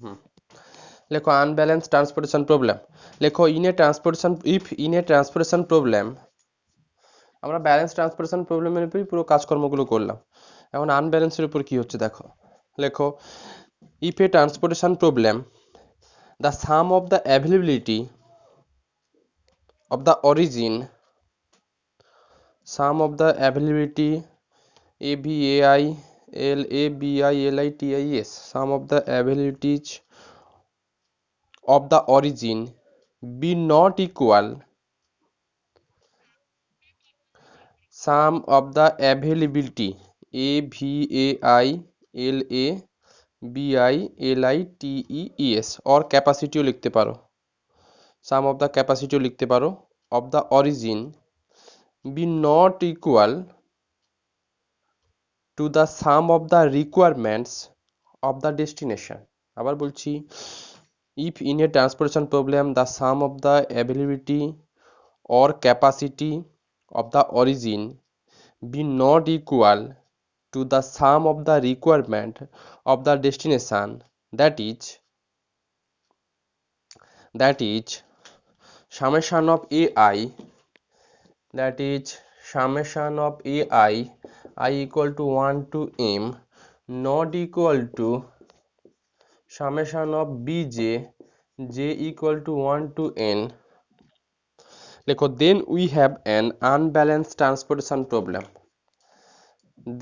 হুম লেখো unbalance transportation problem. লেখো in a transportation problem. আমরা ব্যালেন্স ট্রান্সপোর্টেশন প্রবলেমের উপরই পুরো কাজকর্মগুলো করলাম। এখন আনব্যালেন্সের উপর কি হচ্ছে দেখো। লেখো if A transportation problem the some of the availability of the origin some of the availability AVAILABILITIS sum of the abilities of the origin be not equal sum of the availability AVAILABILITES or capacity ও লিখতে পারো sum of the capacity ও লিখতে পারো of the origin be not equal to the sum of the requirements of the destination। আবার বলছি if in a transportation problem the sum of the availability or capacity of the origin be not equal to the sum of the requirement of the destination that is summation of ai that is summation of ai I equal to 1 to m not equal to summation of bj j equal to 1 to n। লেখো then we have an unbalanced transportation problem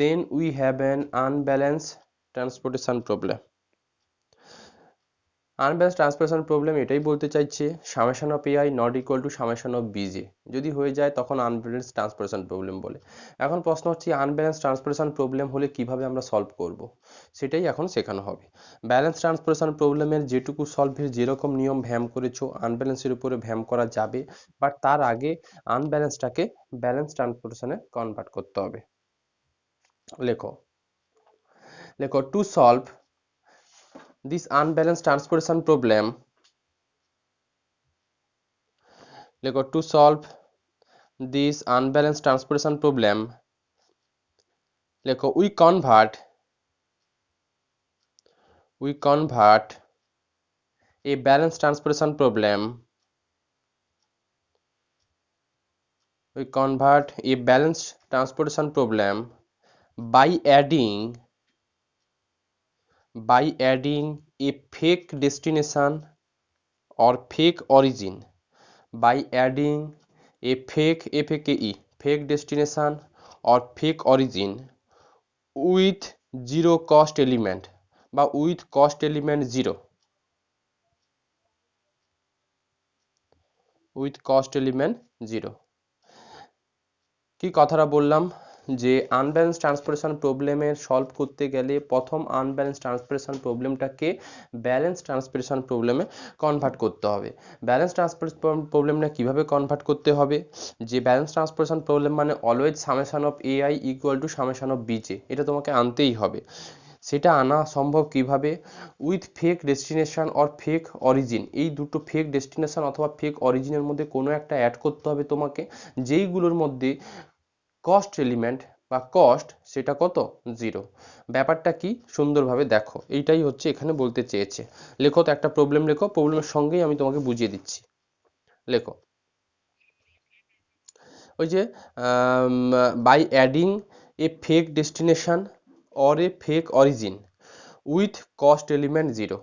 then we have an unbalanced transportation problem। Unbalance transportation problem এটাই বলতে চাইছে summation of AI not equal to summation of BJ যদি হয়ে যায় তখন unbalance transportation problem বলে। এখন প্রশ্ন হচ্ছে আনব্যালেন্স ট্রান্সপোর্টেশন প্রবলেম হলে কিভাবে আমরা সলভ করব সেটাই এখন শেখানো হবে। ব্যালেন্স ট্রান্সপোর্টেশন প্রবলেমের যেটুকু সলভের যেরকম নিয়ম ভ্যাম করেছো আনব্যালেন্সের উপরে ভ্যাম করা যাবে, বাট তার আগে আনব্যালেন্সটাকে ব্যালেন্স ট্রান্সপোর্টেশনে কনভার্ট করতে হবে। লেখো লেখো to solve this unbalanced transportation problem to solve this unbalanced transportation problem we convert a balanced transportation problem we convert a balanced transportation problem by adding a fake destination or fake origin by adding a fake destination or fake origin with zero cost element বা with cost element zero with cost element zero। কি কথাটা বললাম যে unbalance transportation প্রবলেমের solve করতে গেলে প্রথম unbalance transportation প্রবলেমটাকে balance transportation প্রবলেমে কনভার্ট করতে হবে। ব্যালেন্স ট্রান্সপোর্টেশন প্রবলেমটা কিভাবে কনভার্ট করতে হবে, যে ব্যালেন্স ট্রান্সপোর্টেশন প্রবলেম মানে always summation of AI equal to summation of BJ, এটা তোমাকে আনতেই হবে। সেটা আনা সম্ভব কিভাবে, with fake destination or fake origin, এই দুটো ফেক ডেস্টিনেশন অথবা ফেক অরিজিনের মধ্যে কোনো একটা অ্যাড করতে হবে তোমাকে, যেইগুলোর মধ্যে কস্ট এলিমেন্ট বা কস্ট সেটা কত জিরো। ব্যাপারটা কি সুন্দরভাবে দেখো, এইটাই হচ্ছে এখানে বলতে চেয়েছে। লেখো তো একটা প্রবলেম লেখো, প্রবলেমের সঙ্গেই আমি তোমাকে বুঝিয়ে দিচ্ছি। লেখো ওই যে by adding a fake destination or a fake origin with cost element zero,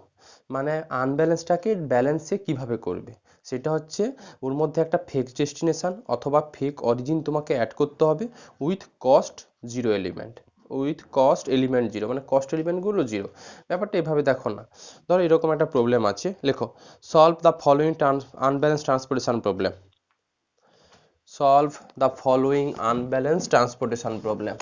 মানে আনব্যালেন্সটাকে ব্যালেন্সে কিভাবে করবে সেটা হচ্ছে ওর মধ্যে একটা ফেক ডেস্টিনেশন অথবা ফেক অরিজিন তোমাকে অ্যাড করতে হবে with cost zero element zero, মানে কস্ট এলিমেন্টগুলো জিরো। ব্যাপারটা এভাবে দেখো না, ধরো এরকম একটা প্রবলেম আছে, লেখো solve the following unbalance transportation problem solve the following unbalanced transportation problem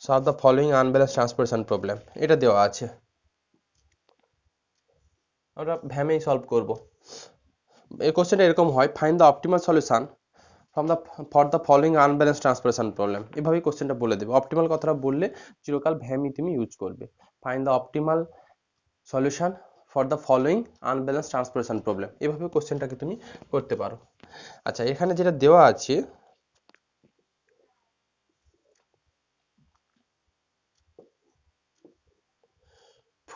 solve the following unbalanced transportation problem এটা দেওয়া আছে, আমরা ভ্যামেই সলভ করব। এই কোশ্চেনটা এরকম হয়, find the optimal solution for the following unbalanced transportation problem, এভাবেই কোশ্চেনটা বলে দেবে। অপটিমাল কথাটা বললে চিরকাল ভ্যামই তুমি ইউজ করবে। Find the optimal solution for the following unbalanced transportation problem, এভাবে কোশ্চেনটাকে তুমি করতে পারো। আচ্ছা, এখানে যেটা দেওয়া আছে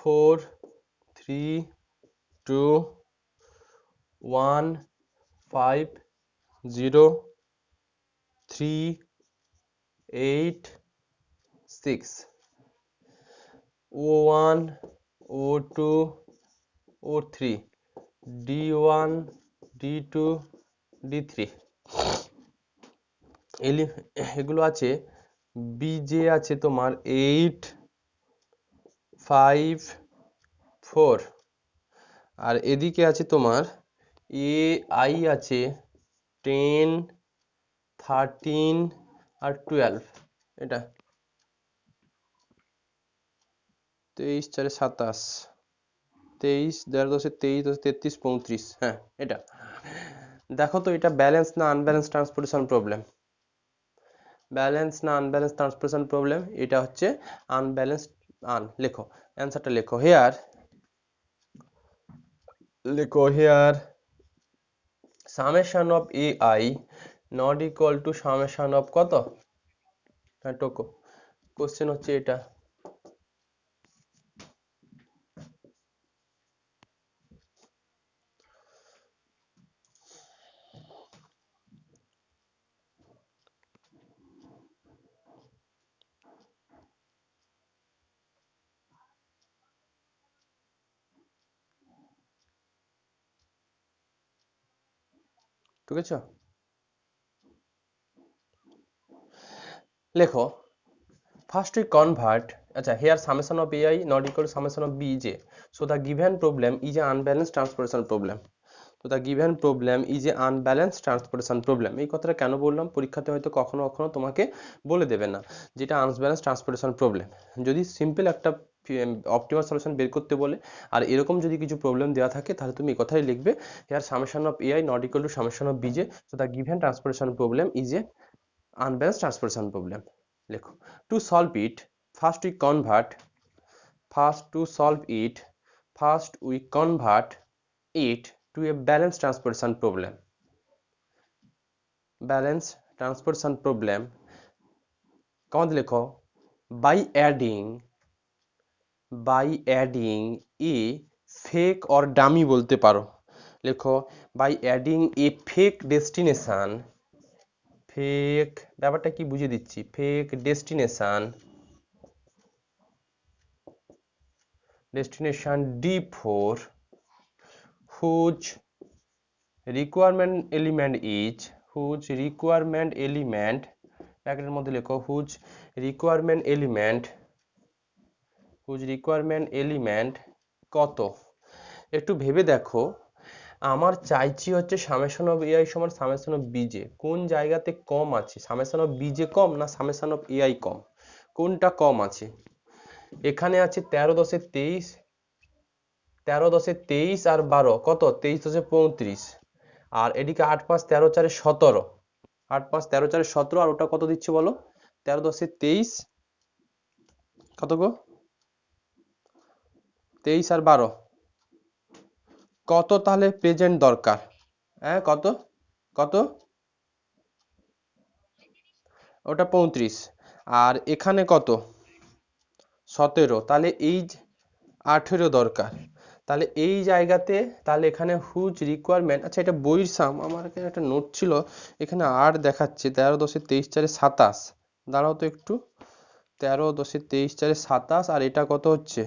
4 3 2 1 5 0 3 8 6 O1 O2 O3 D1 D2 D3 এগুলো আছে। বিজে আছে তোমার 8 5 4 আর এদিকে আছে তোমার এ আই আছে 10 13 আর 12। এটা 23 4 27 23 10 23 33 35। হ্যাঁ, এটা দেখো তো, এটা ব্যালেন্স না আনব্যালেন্স ট্রান্সপোর্টেশন প্রবলেম? ব্যালেন্স না আনব্যালেন্স ট্রান্সপোর্টেশন প্রবলেম? এটা হচ্ছে আনব্যালেন্স। লেখো অ্যান্সারটা, লেখো here summation of a I not equal to summation of কত? হ্যাঁ, টোকো কোশ্চেন হচ্ছে এটা। ঠিক আছে, লেখো first we convert, here summation of ai not equal to summation of bj, so the given problem is an unbalanced transportation problem. তো the given problem is a unbalanced transportation problem। এই কথাটা কেন বললাম, পরীক্ষাতে হয়তো কখনো কখনো তোমাকে বলে দেবে না যেটা আনব্যালেন্সড ট্রান্সপোর্টেশন প্রবলেম। যদি সিম্পল একটা অপটিমাল সলিউশন বের করতে বলে আর এরকম যদি কিছু প্রবলেম দেওয়া থাকে, তাহলে তুমি এই কথাই লিখবে here summation of ai not equal to summation of bj, so the given transportation problem is a unbalanced transportation problem। লেখো to solve it, first we convert first we convert it to a balanced transportation problem। balanced transportation problem কমাতে লেখো by adding a fake or dummy বলতে পারো। লেখো by adding a fake destination, fake ব্যাপারটা কি বুঝিয়ে দিচ্ছি, fake destination D4 whose requirement element ব্র্যাকেটের মধ্যে লেখো whose requirement element কত। একটু ভেবে দেখো, আমার চাইছি হচ্ছে সামেশন অফ এআই সমান সামেশন অফ বিজে, কোন জায়গাতে কম আছে? সামেশন অফ বিজে কম না সামেশন অফ এআই কম? কোনটা কম আছে? এখানে আছে 13 10 23, 13 10 23 আর 12 কত? 23 10 35। আর এদিকে 8 5 13 4 17, 8 5 13 4 17, আর ওটা কত দিচ্ছে বলো? 13 10 23, কত গো? 23 আর 12 কত? তাহলে প্রেজেন্ট দরকার। হ্যাঁ, কত কত? ওটা 35 আর এখানে কত? 17, তাহলে এই 18 দরকার। তাহলে এই জায়গাতে, তাহলে এখানে হুজ রিকোয়ারমেন্ট, আচ্ছা এটা বইয়ের সাম, আমার এখানে একটা নোট ছিল, এখানে 8 দেখাচ্ছে, 13 10 23 4 27। দাঁড়াও তো একটু, 13 10 23 4 27 আর এটা কত হচ্ছে?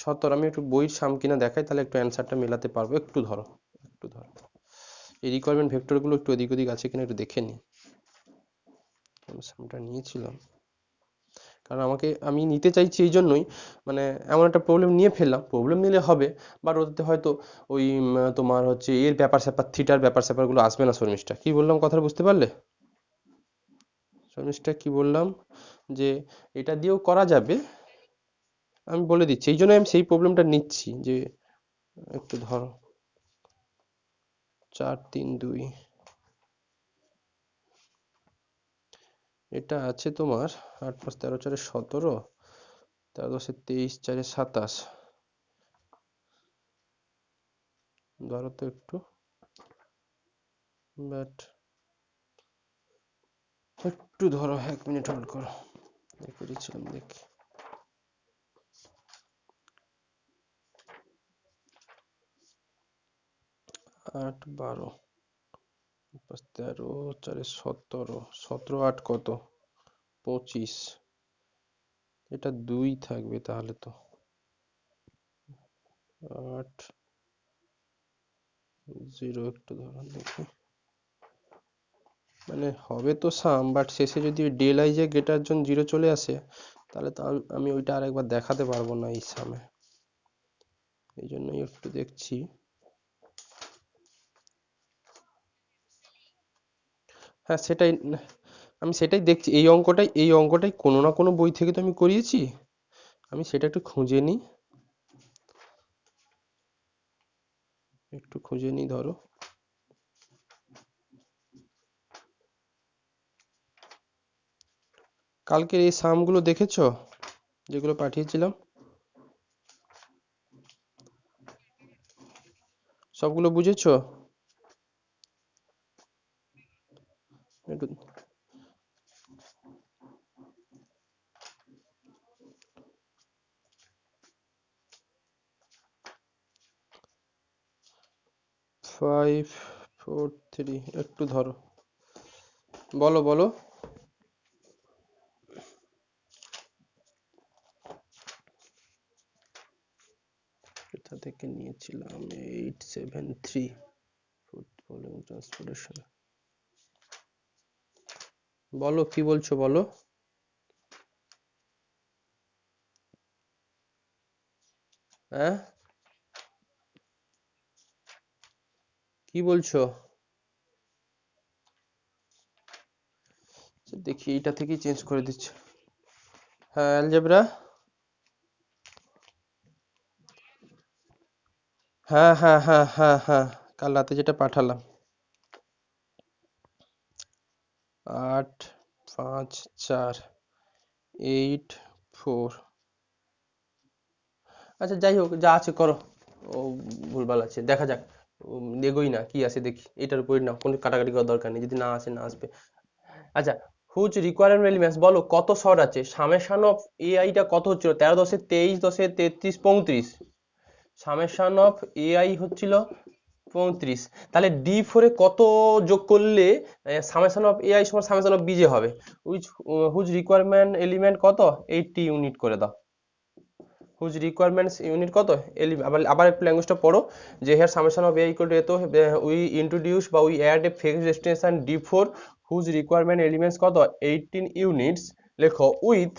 17। আমি একটু বইয়ের সাম কিনা দেখাই, তাহলে একটু অ্যান্সারটা মেলাতে পারবো। একটু ধরো, এই রিকোয়ারমেন্ট ভেক্টরগুলো একটু এদিক ওদিক আছে কিনা একটু দেখে নিই। আমি সামটা নিয়েছিলাম, কারণ আমি নিতে চাইছি এই জন্যই, মানে এমন একটা প্রবলেম নিয়ে ফেললাম, প্রবলেম নিলে হবে, বাট ওতে হয়তো ওই তোমার হচ্ছে এর ব্যাপার স্যাপার, থিটার ব্যাপার স্যাপারগুলো আসবে না। শর্মিষ্ঠা কি বললাম, কথাটা বুঝতে পারলে? শর্মিষ্ঠা কি বললাম, যে এটা দিয়েও করা যাবে, আমি বলে দিচ্ছি, এই জন্য আমি সেই প্রবলেমটা নিচ্ছি। যে একটু ধরো 4 3 2, এটা আছে তোমার 8 5 13 4 17, 13 10 23 4 27। ধরো তো একটু, বাট একটু ধরো, 1 মিনিট হোল্ড করো, করেছিলাম দেখি। 8 12 5 13 4 17 17 8 কত 25 এটা 2 থাকবে তাহলে তো 8 0 একটু ধরুন দেখি মানে হবে তো সাম বাট শেষে যদি ডেল আই যে গ্রেটার জন 0 চলে আসে তাহলে তো আমি ওইটা আরেকবার দেখাতে পারবো না এই সামে এই জন্যই একটু দেখছি হ্যাঁ সেটাই আমি সেটাই দেখছি এই অঙ্কটাই কোনো না কোনো বই থেকে তো আমি করিয়েছি আমি সেটা একটু খুঁজে নিই ধরো কালকের এই সামগুলো দেখেছো যেগুলো পাঠিয়েছিলাম সবগুলো বুঝেছো একটু 5 4 3 একটু ধরো বলো বলো এটা থেকে নিয়েছিলাম 873 ফুটবলিং ট্রান্সপোর্টেশন বলো কি বলছো বলো হ্যাঁ কি বলছো দেখি এইটা থেকেই চেঞ্জ করে দিচ্ছি হ্যাঁ অ্যালজেব্রা হ্যাঁ হ্যাঁ হ্যাঁ হ্যাঁ হ্যাঁ কাল রাতে যেটা পাঠালাম 8 5 4 8 4 আচ্ছা যাই হোক যা আছে করো ও ভুলভাল আছে দেখা যাক এগোই না কি আছে দেখি এটার উপরে না কোনো কাটাকাটি করার দরকার নেই যদি না আসে না আসবে আচ্ছা হুজ রিকোয়ারমেন্ট এলিমেন্টস বলো কত শর্ট আছে সামেশন অফ এআই টা কত হচ্ছিল 13 10 23 10 33 35 সামেশন অফ এআই হচ্ছিল 35 তাহলে ডি ফোরে কত যোগ করলে সামেশন অফ এআই সমান সামেশন অফ বিজে হবে হুজ রিকোয়ারমেন্ট এলিমেন্ট কত 80 ইউনিট করে দাও হুজ রিকোয়ারমেন্টস ইউনিট কত আবার একটু ল্যাঙ্গুয়েজটা পড়ো যে here summation of a equal to এত উই ইন্ট্রোডিউস বা we add a fixed destination D four whose requirement elements কত 18 ইউনিটস লেখো with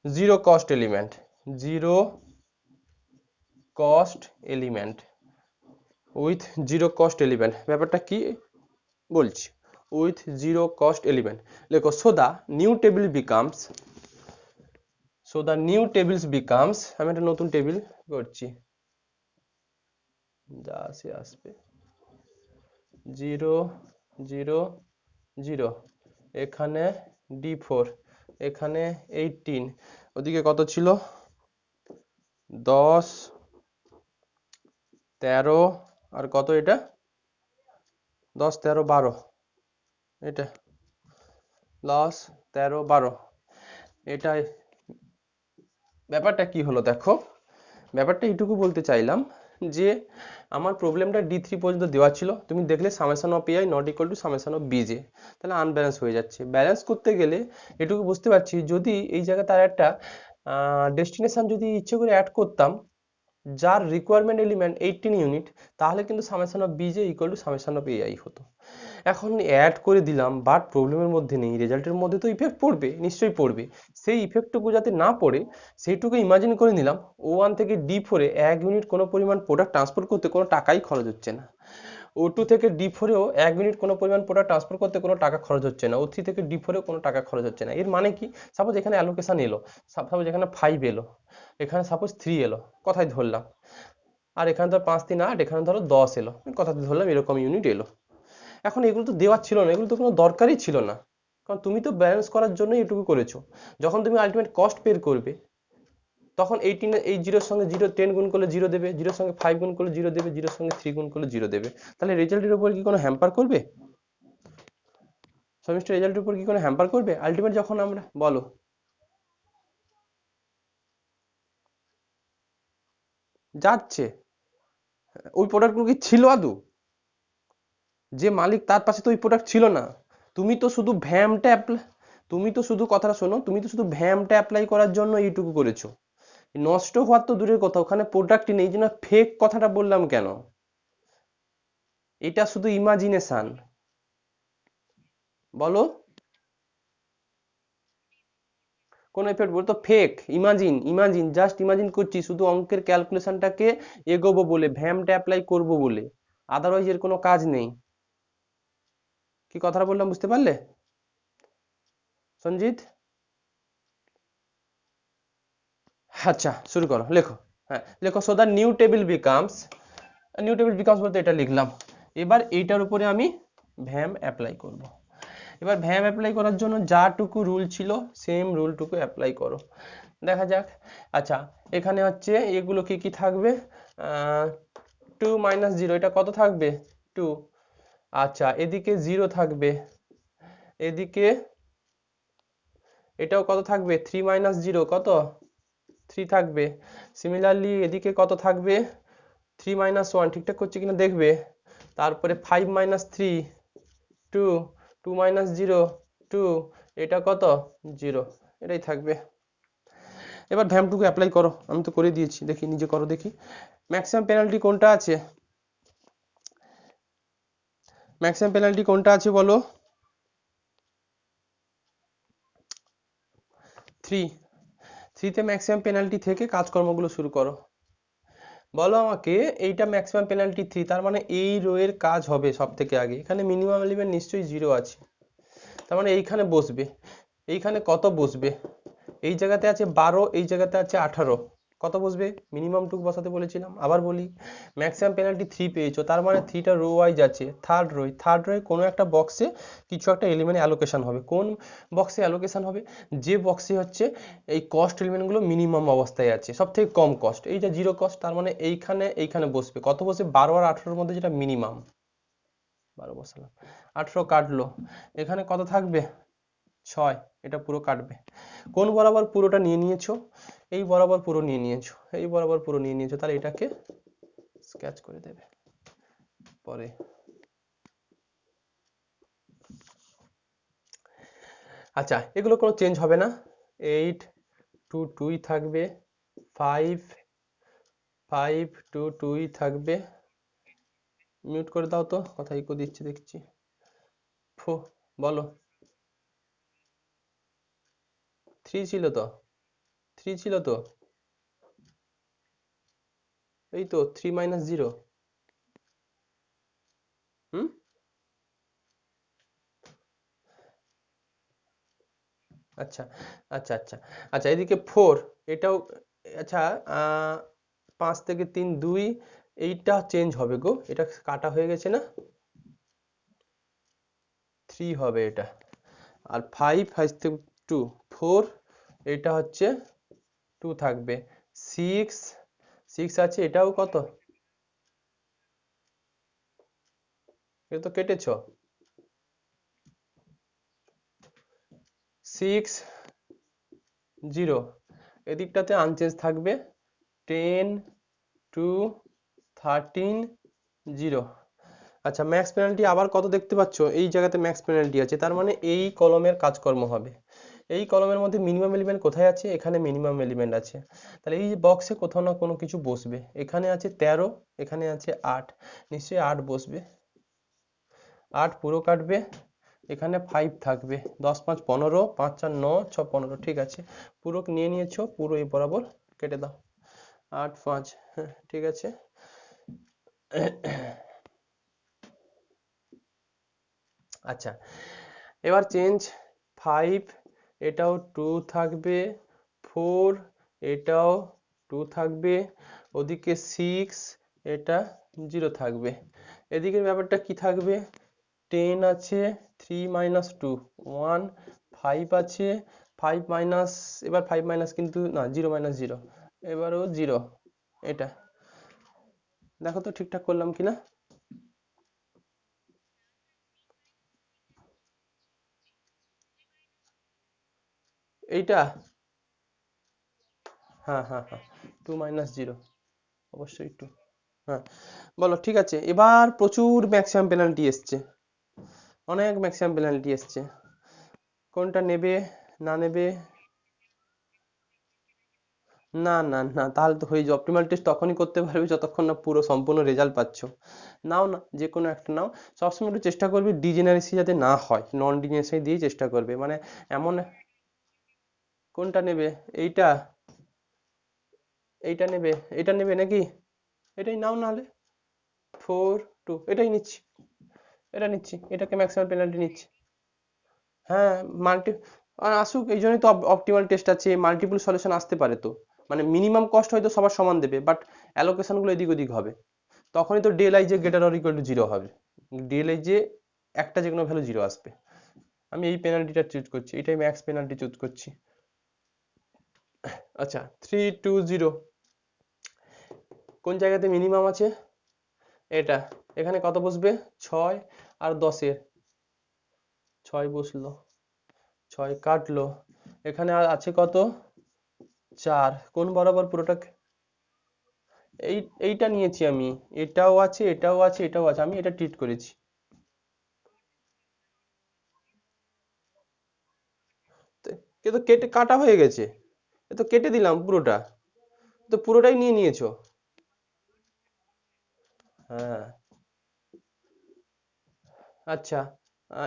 zero cost element zero cost element with zero cost element ব্যাপারটা কি বলছি উইথ জিরো কস্ট এলিমেন্ট লেখো so the new tables becomes আমি একটা নতুন table করছি যা আসবে 0 0 0 এখানে d4 এখানে 18 ওদিকে কত ছিল 10 13 আর কত এটা 10 13 12 এটা 10 13 12 এটা ব্যাপারটা কি হলো দেখো ব্যাপারটা এইটুকু বলতে চাইলাম যে আমার প্রবলেমটা d3 পর্যন্ত দেওয়া ছিল তুমি দেখলে summation of AI not equal to summation of BJ তাহলে আনব্যালেন্স হয়ে যাচ্ছে ব্যালেন্স করতে গেলে এটুকু বুঝতে পারছি যদি এই জায়গায় তার একটা ডেস্টিনেশন যদি ইচ্ছে করে অ্যাড করতাম যার রিকোয়ারমেন্ট এলিমেন্ট 18 ইউনিট তাহলে কিন্তু summation of BJ equal to summation of AI হতো এখন অ্যাড করে দিলাম বাট প্রবলেমের মধ্যে নেই রেজাল্টের মধ্যে তো ইফেক্ট পড়বে নিশ্চয়ই পড়বে সেই ইফেক্টটুকু যাতে না পড়ে সেইটুকু ইমাজিন করে নিলাম O1 থেকে D4 এ 1 ইউনিট কোনো পরিমাণ প্রোডাক্ট ট্রান্সফার করতে কোনো টাকাই খরচ হচ্ছে না O2 থেকে D4 এও 1 ইউনিট কোনো পরিমাণ প্রোডাক্ট ট্রান্সফার করতে কোনো টাকা খরচ হচ্ছে না O3 থেকে D4 এও কোনো টাকা খরচ হচ্ছে না এর মানে কি সাপোজ এখানে অ্যালোকেশন এলো সাপোজ এখানে 5 এলো এখানে সাপোজ 3 এলো কথাই ধরলাম আর এখানে ধর 5 3 8 এখানে ধরো 10 এলো কথাই ধরলাম এরকম ইউনিট এলো এখন এগুলো তো দেওয়ার ছিল না এগুলো তো কোনো দরকারই ছিল না কারণ তুমি তো ব্যালেন্স করার জন্যই এটুকু করেছো যখন তুমি আলটিমেট কস্ট বের করবে তখন 18 এই জিরোর সঙ্গে 10 গুণ করলে 0 দেবে জিরোর সঙ্গে 5 গুণ করলে 0 দেবে জিরোর সঙ্গে 3 গুণ করলে 0 দেবে তাহলে রেজাল্টের উপর কি কোনো হ্যাম্পার করবে সেমিস্টার রেজাল্টের উপর কি কোনো হ্যাম্পার করবে আলটিমেট যখন আমরা বলো যাচ্ছে, ওই প্রোডাক্টগুলো কি ছিল আদৌ? যে মালিক তার পাশে তো ওই প্রোডাক্ট ছিল না। তুমি তো শুধু ভ্যামটা অ্যাপ্লাই, তুমি তো শুধু কথাটা শোনো, তুমি তো শুধু ভ্যামটা অ্যাপ্লাই করার জন্য এইটুকু করেছো। নষ্ট হওয়ার তো দূরের কথা, ওখানে প্রোডাক্টই নেই, এই জন্য ফেক কথাটা বললাম কেন? এটা শুধু ইমাজিনেশন। বলো। কোন এফেক্ট বলতো? Fake. Imagine, imagine, just imagine করছি শুধু অঙ্কের ক্যালকুলেশনটাকে এগোবো বলে, ভ্যামটা অ্যাপ্লাই করব বলে, আদারওয়াইজ এর কোনো কাজ নেই। কি কথাটা বললাম বুঝতে পারলে সঞ্জিত? আচ্ছা শুরু করো, লেখো। হ্যাঁ লেখো, so the new table becomes বলতে এটা লিখলাম। এবার এইটার উপরে আমি ভ্যাম অ্যাপ্লাই করব। এবার ভ্যাম অ্যাপ্লাই করার জন্য যাটুকু রুল ছিল সেম রুলটুকু অ্যাপ্লাই করো, দেখা যাক। আচ্ছা, এখানে হচ্ছে এগুলো কি কি থাকবে? 2 - 0, এটা কত থাকবে? 2। আচ্ছা, এদিকে 0 থাকবে, এদিকে এটাও কত থাকবে? 3 - 0 কত? 3 থাকবে। সিমিলারলি এদিকে কত থাকবে? 3 - 1, ঠিকঠাক করছে কিনা দেখবে। তারপরে 5 - 3, 2, 2 - 0, 2, এটা কত? 0, এটাই থাকবে। এবার ভ্যামটুকু অ্যাপ্লাই করো, আমি তো করে দিয়েছি, দেখি নিজে করো দেখি। ম্যাক্সিমাম পেনাল্টি কোনটা আছে? ম্যাক্সিমাম পেনাল্টি কোনটা আছে বলো? 3। 3তে ম্যাক্সিমাম পেনাল্টি থেকে কাজকর্মগুলো শুরু করো। বলো আমাকে, এইটা ম্যাক্সিমাম পেনাল্টি 3, তার মানে এই রো এর কাজ হবে সব থেকে আগে। এখানে মিনিমাম এলিমেন্ট নিশ্চয়ই 0 আছে, তার মানে এইখানে বসবে। এইখানে কত বসবে? এই জায়গাতে আছে 12, এই জায়গাতে আছে 18, কত বসবে? মিনিমাম টুক বসাতে বলেছিলাম। আবার বলি, ম্যাক্সিমাম পেনাল্টি 3 পেয়েছো, তার মানে 3টা রো ওয়াইজ আছে। থার্ড রোয়ে কোনো একটা বক্সে কিছু একটা এলিমেন্ট অ্যালোকেশন হবে। কোন বক্সে অ্যালোকেশন হবে? যে বক্সে হচ্ছে এই কস্ট এলিমেন্টগুলো মিনিমাম অবস্থায় আছে, সব থেকে কম কস্ট, এইটা 0 কস্ট, তার মানে এইখানে বসবে। কত বসবে? 12 আর 18-র মধ্যে যেটা মিনিমাম। 12 বসালাম, 18 কাটলো, এখানে কত থাকবে? 6, এটা পুরো কাটবে। কোন বরাবর পুরোটা নিয়ে নিয়েছো? এই বরাবর পুরো নিয়ে নিয়েছো, এই বরাবর পুরো নিয়ে নিয়েছো, তাহলে এটাকে স্কেচ করে দেবে পরে। আচ্ছা, এগুলো কোনো চেঞ্জ হবে না। 8 2 2ই থাকবে, 5 5 2 2ই থাকবে। মিউট করে দাও তো, কথা ইকো দিচ্ছে দেখছি। বলো। 3 ছিল তো, 3 ছিল তো, এই তো 3 - 0। হুম। আচ্ছা আচ্ছা আচ্ছা আচ্ছা, এদিকে 4, এটাও। আচ্ছা, 5 থেকে 3 2, এইটা চেঞ্জ হবে গো, এটা কাটা হয়ে গেছে না, 3 হবে এটা। আর 5 5 থেকে 2 4, এটা হচ্ছে 2 থাকবে। 6 6 আছে, এটাও কত? এটা তো কেটেছো। 6 0, এদিকটাতে আনচেঞ্জ থাকবে। 10 2 13 0। আচ্ছা, ম্যাক্স পেনাল্টি আবার কত দেখতে পাচ্ছ? এই জায়গাতে ম্যাক্স পেনাল্টি আছে, তার মানে এই কলমের কাজকর্ম হবে। এই কলমের মধ্যে মিনিমাম এলিমেন্ট কোথায় আছে? এখানে মিনিমাম এলিমেন্ট আছে, তাহলে এই বক্সে কোথাও না কোনো কিছু বসবে। এখানে আছে 13, এখানে আছে 8, নিশ্চয়ই 8 বসবে। 8 পুরো কাটবে, এখানে 5 থাকবে। 10 5 15, 5 4 9 6 15, ঠিক আছে। পুরো নিয়ে নিয়েছো, পুরো এই বরাবর কেটে দাও। 8 5, হ্যাঁ ঠিক আছে। আচ্ছা, এবার চেঞ্জ। 5, এটাও 2 থাকবে। 4, এটাও 2 থাকবে। ওদিকে 6, এটা 0 থাকবে। এদিকের ব্যাপারটা কি থাকবে? 10 আছে, 3 - 2 1, 5 আছে, 5 মাইনাস, এবার 5 মাইনাস কিন্তু না, 0 - 0, এবারও 0। এটা দেখো তো ঠিকঠাক করলাম কিনা। এইটা, হ্যাঁ হ্যাঁ হ্যাঁ, 2 - 0। অবশ্যই একটু, হ্যাঁ বলো। ঠিক আছে, এবার প্রচুর ম্যাক্সিমাম পেনাল্টি এসছে, অনেক ম্যাক্সিমাম পেনাল্টি এসছে, কোনটা নেবে না নেবে? না না না, তাহলে তো হয়ে যাবে। অপটিমাল টেস্ট তখনই করতে পারবে যতক্ষণ না পুরো সম্পূর্ণ রেজাল্ট পাচ্ছ। নাও না, যে কোনো একটা নাও। সবসময় একটু চেষ্টা করবে ডিজেনারেসি যাতে না হয়, নন ডিজেনারেসি দিয়ে চেষ্টা করবে, মানে এমন। কোনটা নেবে? এইটা? এইটা নেবে? এটা নেবে নাকি? এটাই নাও নাহলে। 4 2 এটাই নিচ্ছি, এটা নিচ্ছি, এটাকে ম্যাক্সিমাম পেনাল্টি নিচ্ছি। হ্যাঁ, মাল্টি আর আসুক, এই জন্যই তো অপটিমাল টেস্ট আছে, মাল্টিপল সলিউশন আসতে পারে তো। মানে মিনিমাম কস্ট হয়তো সবার সমান দেবে, বাট অ্যালোকেশন গুলো এদিক ওদিক হবে। তখনই তো ডেল আই যে greater or equal two zero হবে, ডেল আই যে একটা যে কোনো ভ্যালু জিরো আসবে। আমি এই পেনাল্টিটা চুজ করছি, এটাই ম্যাক্স পেনাল্টি চুজ করছি। আচ্ছা, 3 2 0 কোন জায়গাতে মিনিমাম আছে? এটা। এখানে কত বসবে? 6 আর 10-এর, 6 বসলো, 6 কাটলো, এখানে আর আছে কত? 4। কোন বরাবর পুরোটা? এই এইটা নিয়েছি আমি, এটাও আছে, এটাও আছে, এটাও আছে, আমি এটা ট্রিট করেছি। কিন্তু কেটে কাটা হয়ে গেছে, এ তো কেটে দিলাম পুরোটা, তো পুরোটাই নিয়ে নিয়েছো। হ্যাঁ। আচ্ছা,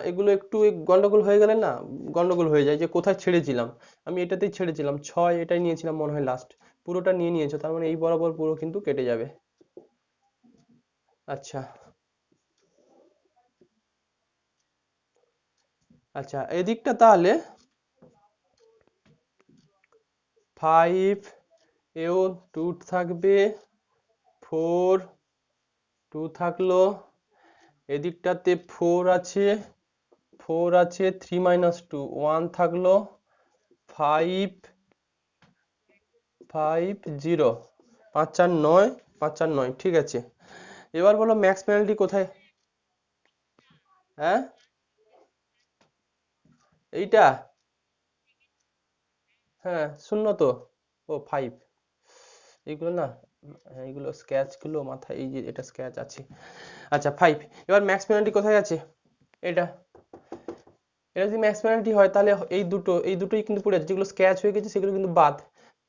এগুলো একটু গন্ডগোল হয়ে গেলে না, গন্ডগোল হয়ে যায় যে কোথায় ছেড়েছিলাম। আমি এটাতেই ছেড়েছিলাম, 6 এটাই নিয়েছিলাম মনে হয় লাস্ট। পুরোটা নিয়ে নিয়েছো, তার মানে এই বরাবর পুরো কিন্তু কেটে যাবে। আচ্ছা। আচ্ছা, এদিকটা তাহলে 5 এও 2 থাকবে, 4 2 থাকলো, এদিকটাতে 4 আছে 3 - 2 1 থাকলো, 5 5 0, 5 4 9, 5 4 9, ঠিক আছে। এবার বলো ম্যাক্স পেনাল্টি কোথায়? হ্যাঁ, এইটা? হ্যাঁ শূন্য তো। ও 5, এইগুলো না, হ্যাঁ, এইগুলো স্ক্যাচ গুলো মাথায়, এই যে এটা স্ক্যাচ আছে। আচ্ছা 5, এবার ম্যাক্স পেনাল্টি কোথায় আছে? এটা। এটা যদি ম্যাক্স পেনাল্টি হয় তাহলে এই দুটোই কিন্তু পড়ে আছে, যেগুলো স্ক্যাচ হয়ে গেছে সেগুলো কিন্তু বাদ।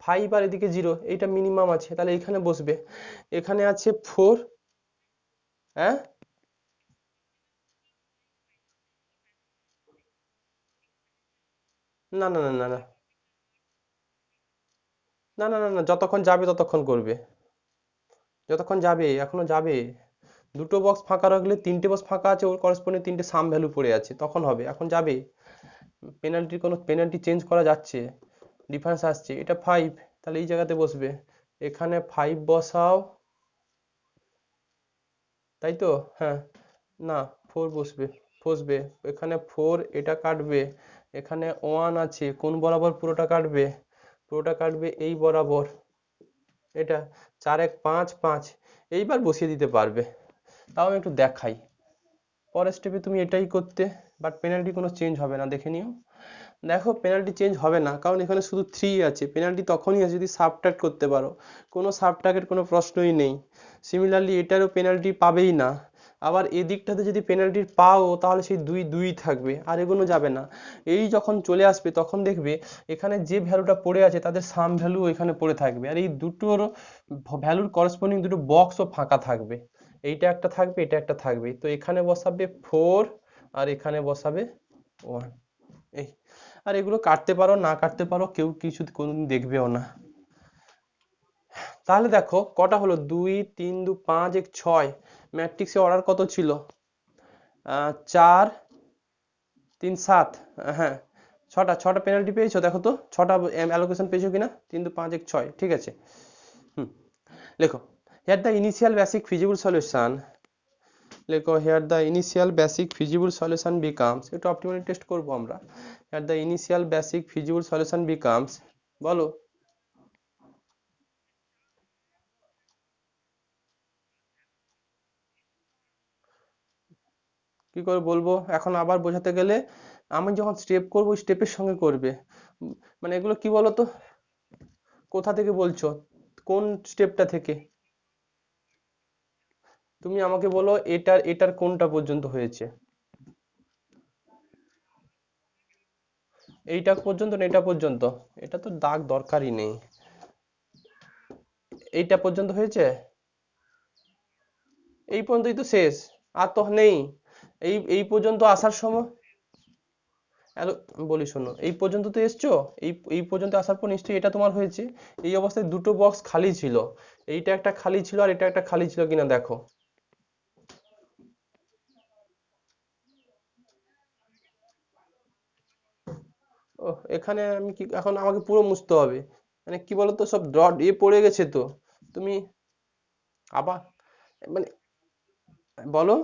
5 আর এদিকে 0, এইটা মিনিমাম আছে, তাহলে এখানে বসবে। এখানে আছে 4। হ্যাঁ, না না না না না না না না না, যতক্ষণ যাবে ততক্ষণ করবে, যতক্ষণ যাবে এখনো যাবে। দুটো বক্স ফাঁকা রাখলে, তিনটে বক্স ফাঁকা আছে, ওর করসপন্ডিং তিনটে সাম ভ্যালু পড়ে আছে, তখন হবে, এখন যাবে। কোনো পেনাল্টি চেঞ্জ করা যাচ্ছে, ডিফারেন্স আসছে, এটা 5, তাহলে এই জায়গাতে বসবে। এখানে 5 বসাও, তাই তো? হ্যাঁ। না, 4 বসবে, বসবে। এখানে 4, এটা কাটবে, এখানে 1 আছে, কোন বরাবর পুরোটা কাটবে? পুরোটা কাটবে এই বরাবর, এটা। 4 1 5 5, এইবার বসিয়ে দিতে পারবে। তাও আমি একটু দেখাই, পরের স্টেপে তুমি এটাই করতে, বাট পেনাল্টি কোনো চেঞ্জ হবে না, দেখে নিও। দেখো পেনাল্টি চেঞ্জ হবে না, কারণ এখানে শুধু 3 আছে, পেনাল্টি তখনই আছে যদি সাবট্রাক্ট করতে পারো, কোনো সাবট্রাক্টের কোনো প্রশ্নই নেই। সিমিলারলি এটারও পেনাল্টি পাবেই না। আবার এদিকটাতে যদি পেনাল্টি পাও তাহলে সেই 2 2 থাকবে, আর এগোনো যাবে না। এই যখন চলে আসবে তখন দেখবে এখানে যে ভ্যালুটা পড়ে আছে তাদের সাম ভ্যালু এখানে পড়ে থাকবে, আর এই দুটোর ভ্যালুর করসপন্ডিং দুটো বক্সও ফাঁকা থাকবে। এইটা একটা থাকবে, এটা একটা থাকবে, তো এখানে বসাবে 4, আর এখানে বসাবে 1। এই, আর এগুলো কাটতে পারো না কাটতে পারো, কেউ কিছু কোনোদিন দেখবেও না। তাহলে দেখো কটা হলো, 2 3 2 5 1 6, ম্যাট্রিক্সে অর্ডার কত ছিল? 4 3 7, হ্যাঁ। ছটা ছটা পেনাল্টি পেয়েছো, দেখো তো ছটা অ্যালোকেশন পেয়েছো কিনা। 3 2 5 1 6, ঠিক আছে। হুম, লেখো here the initial basic feasible solution, লেখো here the initial basic feasible solution becomes, একটু অপটিমালি টেস্ট করবো আমরা। Here the initial basic feasible solution becomes, বলো। কি করে বলবো এখন, আবার বোঝাতে গেলে আমি যখন স্টেপ করবো স্টেপের সঙ্গে করবে। মানে এগুলো কি বলতো, কোথা থেকে বলছো, কোন স্টেপটা থেকে? তুমি আমাকে বলো এটার এটার কোনটা পর্যন্ত হয়েছে, এইটা পর্যন্ত না এটা পর্যন্ত? এটা তো দাগ দরকারই নেই। এইটা পর্যন্ত হয়েছে, এই পর্যন্তই তো শেষ, আর তো নেই। এই এই পর্যন্ত আসার সময় বলি শোনো, এই পর্যন্ত তো এসছো, এই এই পর্যন্ত আসার পর নিশ্চয়ই এটা তোমার হয়েছে। এই অবস্থায় দুটো বক্স খালি ছিল, এইটা একটা খালি ছিল আর এটা একটা খালি ছিল কিনা দেখো। ও, এখানে আমি কি এখন আমাকে পুরো মুছতে হবে? মানে কি বলতো, সব ডট পড়ে গেছে তো। তুমি আবার মানে বলো।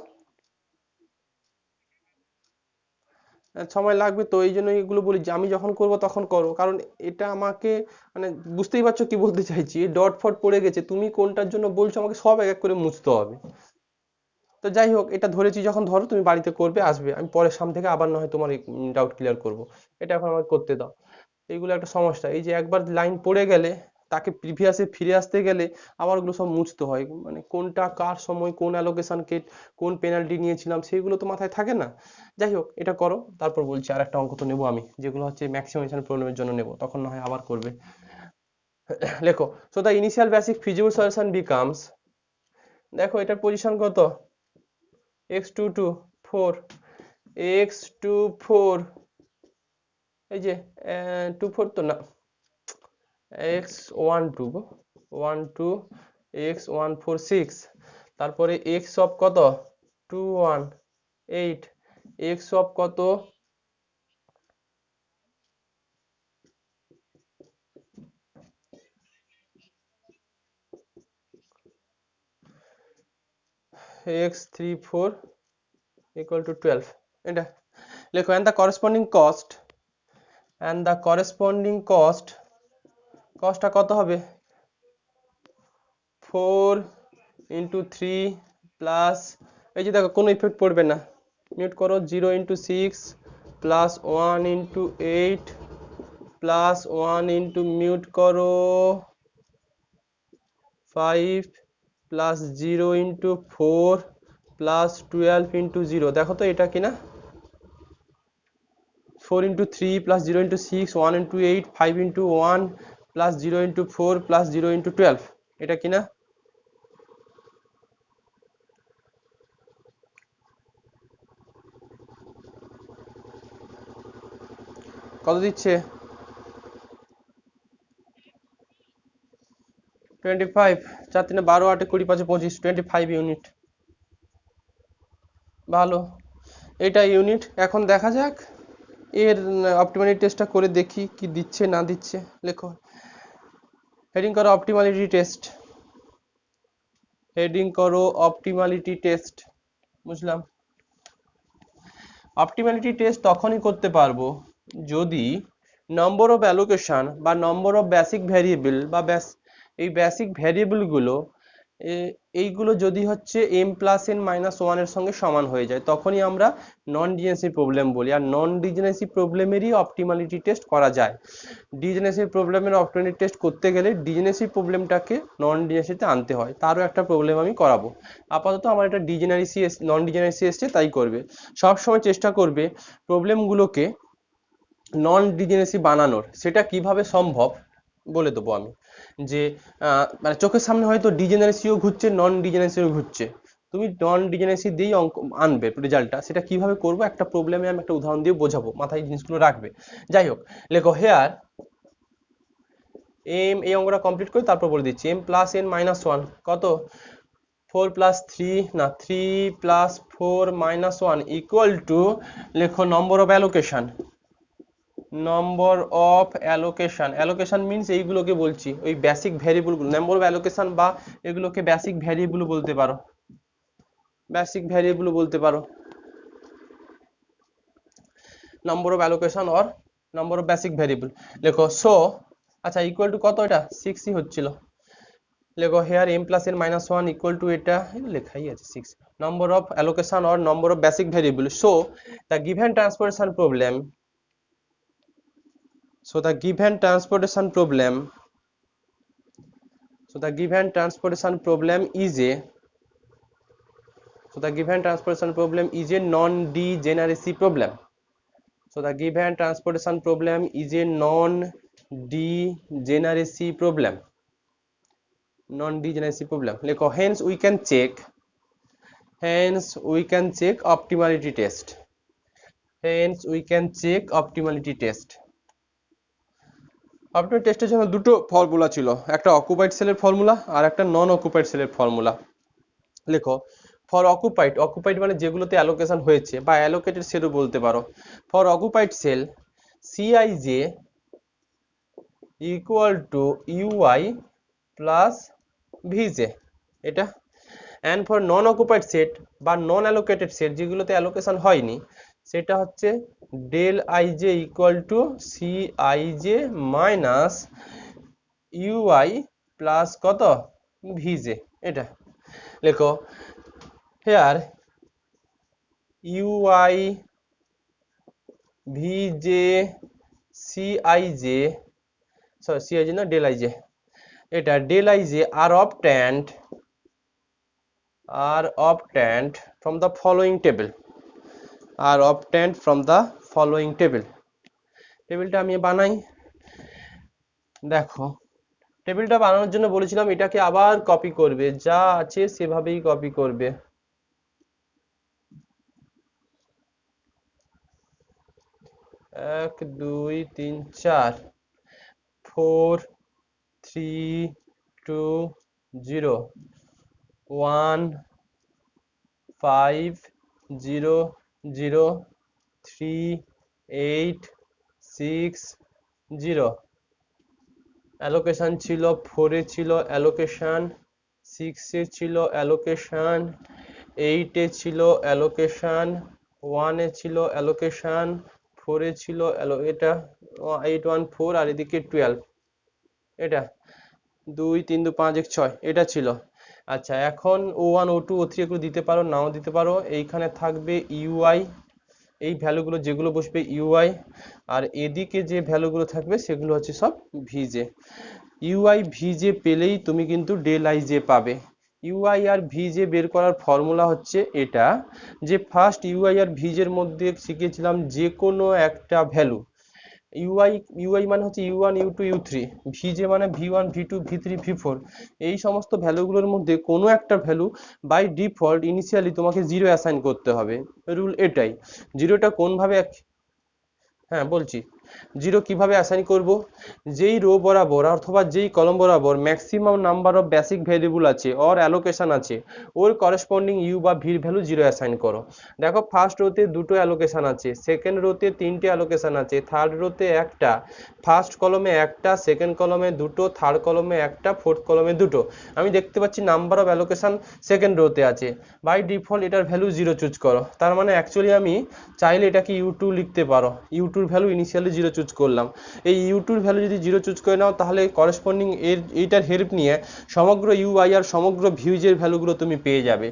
সময় লাগবে তো, এই জন্য এগুলো বলি যে আমি যখন করব তখন করো, কারণ এটা আমাকে মানে বুঝতেই পারছো কি বলতে চাইছি, ডট ফট পড়ে গেছে, তুমি কোনটার জন্য বলছো আমাকে সব এক এক করে মুছতে হবে। তো যাই হোক, এটা ধরেছি যখন ধরো, তুমি বাড়িতে করবে আসবে, আমি পরের সাম থেকে আবার না হয় তোমার ডাউট ক্লিয়ার করব। এটা এখন আমাকে করতে দাও। এইগুলো একটা সমস্যা, এই যে একবার লাইন পড়ে গেলে তাকে প্রিভিয়াসে ফিরে আসতে গেলে আবার ওগুলো সব মুছতে হয়, মানে কোনটা কার সময় কোন অ্যালোকেশনকে কোন পেনাল্টি নিয়েছিলাম সেইগুলো তো মাথায় থাকে না। যাই হোক, এটা করো, তারপর বলছি আর একটা অঙ্ক তো নেবো আমি, যেগুলো হচ্ছে ম্যাক্সিমাইজেশন প্রবলেমের জন্য নেবো, তখন না হয় আবার করবে। লেখো, so the initial basic feasible solution becomes, দেখো এটার পজিশন কত, x2 to 4, x2 4, এই যে 2 4 তো না, x1 2 গো, 1 2, x1 4 6, তারপরে x অফ কত 2 1 8, x অফ কত x3 4 equal to 12, এটা লেখো। and the corresponding cost, and the corresponding cost, কস্টটা কত হবে 4 into 3 প্লাস, এই যে দেখো কোনো ইফেক্ট পড়বে না, মিউট করো, 0 into 6 plus 1 into 8 plus 1 into mute করো 5 প্লাস 0 into 4 প্লাস 12 into 0, দেখো তো এটা কিনা, 4 into 3 plus 0 into 6, 1 into 8, 5 into 1 plus 0 into 4 plus 0 into 12, এটা কিনা? কত দিচ্ছে? 25, 4 3 12, 8 20 5 25, 25 ইউনিট। ভালো, এটা ইউনিট। এখন দেখা যাক এর অপটিমালিটি টেস্টটা করে দেখি কি দিচ্ছে না দিচ্ছে। লেখো, হেডিং করো অপটিমালিটি টেস্ট, হেডিং করো অপটিমালিটি টেস্ট। বুঝলাম, অপটিমালিটি টেস্ট তখনই করতে পারবো যদি নম্বর অফ অ্যালোকেশন বা নম্বর অফ বেসিক ভ্যারিয়েবল বা এই বেসিক ভ্যারিয়েবলগুলো এইগুলো যদি হচ্ছে m প্লাস n মাইনাস ওয়ানের সঙ্গে সমান হয়ে যায়, তখনই আমরা নন ডিজেনেসি প্রবলেম বলি। আর নন ডিজেনেসি প্রবলেমেরই অপটিমালিটি টেস্ট করা যায়। ডিজেনেসি প্রবলেমের অপটিমালিটি টেস্ট করতে গেলে ডিজেনেসি প্রবলেমটাকে নন ডিজেনেসিতে আনতে হয়, তারও একটা প্রবলেম আমি করাবো। আপাতত আমার এটা ডিজেনারিসি নন ডিজেনারিসি এসছে, তাই করবে। সবসময় চেষ্টা করবে প্রবলেমগুলোকে নন ডিজেনেসি বানানোর। সেটা কিভাবে সম্ভব বলে দেবো আমি, যে মানে চোখের সামনে হয়তো ডিজেনারেসিও ঘুরছে নন ডিজেনারেসিও ঘুরছে, তুমি নন ডিজেনারেসি দিয়েই অঙ্ক আনবে রেজাল্টটা। সেটা কিভাবে করবো একটা প্রবলেমে আমি একটা উদাহরণ দিয়ে বোঝাবো, মাথায় জিনিসগুলো রাখবে। যাই হোক, লেখো হেয়ার এম, এই অঙ্কটা কমপ্লিট করে তারপর বলে দিচ্ছি। M plus N minus one কত, 4 প্লাস 3 না 3 প্লাস 4 মাইনাস 1 ইকুয়াল টু, লেখো নম্বর of allocation, number of allocation. Allocation means এইগুলোকে বলছি ওই বেসিক ভ্যারিয়েবলগুলো, নম্বর অফ অ্যালোকেশন বা এগুলোকে বেসিক ভ্যারিয়েবল বলতে পারো, বেসিক ভ্যারিয়েবল বলতে পারো, number of allocation or number of basic variable. লেখো সো, আচ্ছা ইকুয়াল টু কত, এটা 6ই হচ্ছিল। লেখো here M plus N minus one equal to, এটা লেখাই আছে 6, number of allocation or number of basic variable. So the given transportation problem, so the given transportation problem, so the given transportation problem is a, So the given transportation problem is a non-degeneracy problem. So the given transportation problem is a non-degeneracy problem. Non-degeneracy problem. Like, hence we can check optimality test. Hence we can check optimality test. Optimality টেস্টের জন্য দুটো formula ছিল, একটা occupied সেলের formula আর একটা non occupied সেলের formula. লেখো, ফর অকুপাইড মানে যেগুলোতে অ্যালোকেশন হয়েছে বা অ্যালোকেটেড সেলও বলতে পারো। For occupied cell Cij equal to Ui plus Vj, এটা। And for non occupied set বা নন অ্যালোকেটেড সেট যেগুলোতে অ্যালোকেশন হয়নি, সেটা হচ্ছে del Ij equal to Cij minus Ui plus কত Vj, এটা লেখো। Here Ui Vj Cij, sorry Cij না ডেল Ij, এটা del Ij are obtained from the following table. টেবিলটা আমি বানাই। দেখো, টেবিলটা বানানোর জন্য বলেছিলাম এটাকে আবার কপি করবে, যা আছে সেভাবেই কপি করবে। 1 2 3 4 4 3 2 0 1 5 0 0 3 8 6 0। অ্যালোকেশন ছিল 4 এ ছিল অ্যালোকেশন, 6 এ ছিল অ্যালোকেশন, 8 এ ছিল অ্যালোকেশন, 1 এ ছিল অ্যালোকেশন, 4 এ ছিল এটা 8 1 4 আর এদিকে 12, এটা 2 3 2 5 1 6 এটা ছিল। আচ্ছা, এখন O1 O2 O3 এগুলো দিতে পারো, নাও দিতে পারো। এইখানে থাকবে Ui, এই ভ্যালুগুলো যেগুলো বসবে Ui, আর এদিকে যে ভ্যালুগুলো থাকবে সেগুলো হচ্ছে সব Vj। Ui Vj পেলেই তুমি কিন্তু ডেল Ij পাবে। Ui আর Vj বের করার ফর্মুলা হচ্ছে এটা, যে ফার্স্ট Ui আর Vj এর মধ্যে শিখেছিলাম যে কোনো একটা ভ্যালু। Ui মানে হচ্ছে U1 U2 U3, Vj মানে V1 V2 V3 V4, এই সমস্ত ভ্যালুগুলোর মধ্যে কোনো একটা ভ্যালু বাই ডিফল্ট ইনিশিয়ালি তোমাকে 0 অ্যাসাইন করতে হবে। রুল এটাই। জিরোটা কোনভাবে, হ্যাঁ বলছি, 0 কিভাবে অ্যাসাইন করব, যেই রো বরাবর অথবা যেই কলম বরাবর maximum number of basic variable আছে অর অ্যালোকেশন আছে, ওর করেসপন্ডিং ইউ বা ভির ভ্যালু 0 অ্যাসাইন করো। দেখো, ফার্স্ট রোতে দুটো অ্যালোকেশন আছে, সেকেন্ড রোতে তিনটে অ্যালোকেশন আছে, থার্ড রোতে একটা, ফার্স্ট কলমে একটা, সেকেন্ড কলমে দুটো, থার্ড কলমে একটা, ফোর্থ কলমে দুটো। আমি দেখতে পাচ্ছি নাম্বার অফ অ্যালোকেশন সেকেন্ড রোতে আছে, বাই ডিফল্ট এটার ভ্যালু 0 চুজ করো। তার মানে অ্যাকচুয়ালি আমি চাইলে এটাকে U2 লিখতে পারো। U2 এর ভ্যালু ইনিশিয়ালি 0 চুজ করলাম। এই U2 এর ভ্যালু যদি 0 চুজ করে নাও, তাহলে করেসপন্ডিং এইটার হেল্প নিয়ে সমগ্র Ui আর সমগ্র Vj এর ভ্যালুগুলো তুমি পেয়ে যাবে।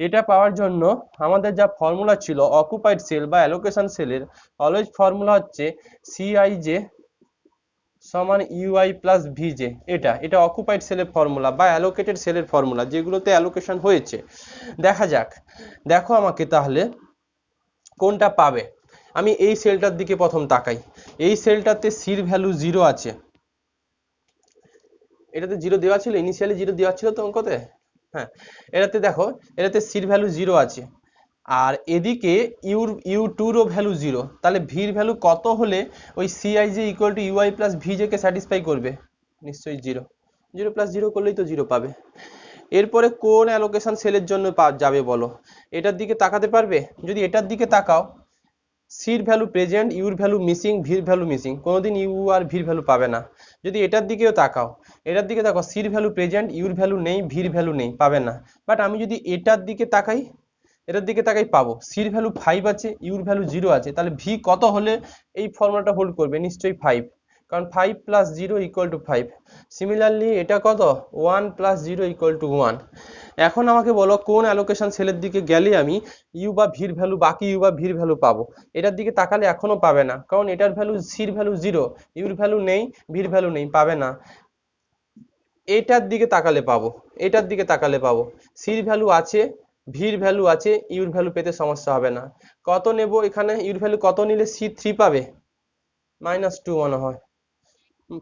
এটা পাওয়ার জন্য আমাদের যা ফর্মুলা ছিল অকুপাইড সেল বা অ্যালোকেশন সেলের, অলওয়েজ ফর্মুলা হচ্ছে Cij সমান Ui প্লাস Vj। এটা অকুপাইড সেলের ফর্মুলা বা অ্যালোকেটেড সেলের ফর্মুলা, যেগুলোতে অ্যালোকেশন হয়েছে। দেখা যাক, দেখো আমাকে তাহলে কোনটা পাবে। আমি এই সেলটার দিকে প্রথম তাকাই। এই সেলটাতে সির ভ্যালু 0 আছে, এটাতে 0 দেওয়া ছিল, ইনিশিয়ালি 0 দেওয়া ছিল তো অঙ্কতে। হ্যাঁ, এটাতে দেখো, এটাতে সির ভ্যালু 0 আছে, আর এদিকে U2 রও ভ্যালু 0। তাহলে ভির ভ্যালু কত হলে ওই Cij equal to Ui plus Vj K satisfy করবে? নিশ্চয়ই 0। 0 প্লাস 0 করলেই তো 0 পাবে। এরপরে কোন অ্যালোকেশন সেলের জন্য যাবে বলো? এটার দিকে তাকাতে পারবে? যদি এটার দিকে তাকাও, সির ভ্যালু প্রেজেন্ট, ইউর ভ্যালু মিসিং, ভির ভ্যালু মিসিং, কোনোদিন ইউ আর ভির ভ্যালু পাবে না। যদি এটার দিকেও তাকাও, এটার দিকে তাকাও, সির ভ্যালু প্রেজেন্ট, ইউর ভ্যালু নেই, ভির ভ্যালু নেই, পাবে না। বাট আমি যদি এটার দিকে তাকাই, পাবো সির ভ্যালু 5 আছে, ইউর ভ্যালু 0 আছে। তাহলে ভি কত হলে এই ফর্মুলাটা হোল্ড করবে? নিশ্চয়ই 5, কারণ 5 প্লাস 0 ইকুয়াল টু 5। সিমিলারলি এটা কত? 1 প্লাস 0 ইকুয়াল টু 1। এখন আমাকে বলো কোন অ্যালোকেশন সেলের দিকে গেলে আমি ইউ বা ভির ভ্যালু, বাকি ইউ বা ভির ভ্যালু পাবো? এটার দিকে তাকালে এখনো পাবে না, কারণ এটার ভ্যালু, সির ভ্যালু 0, ইউর ভ্যালু নেই, ভির ভ্যালু নেই, পাবে না। এটার দিকে তাকালে পাবো, সির ভ্যালু আছে, ভির ভ্যালু আছে, ইউর ভ্যালু পেতে সমস্যা হবে না। কত নেব এখানে? ইউর ভ্যালু কত নিলে C3 পাবে? -2 মনে হয়,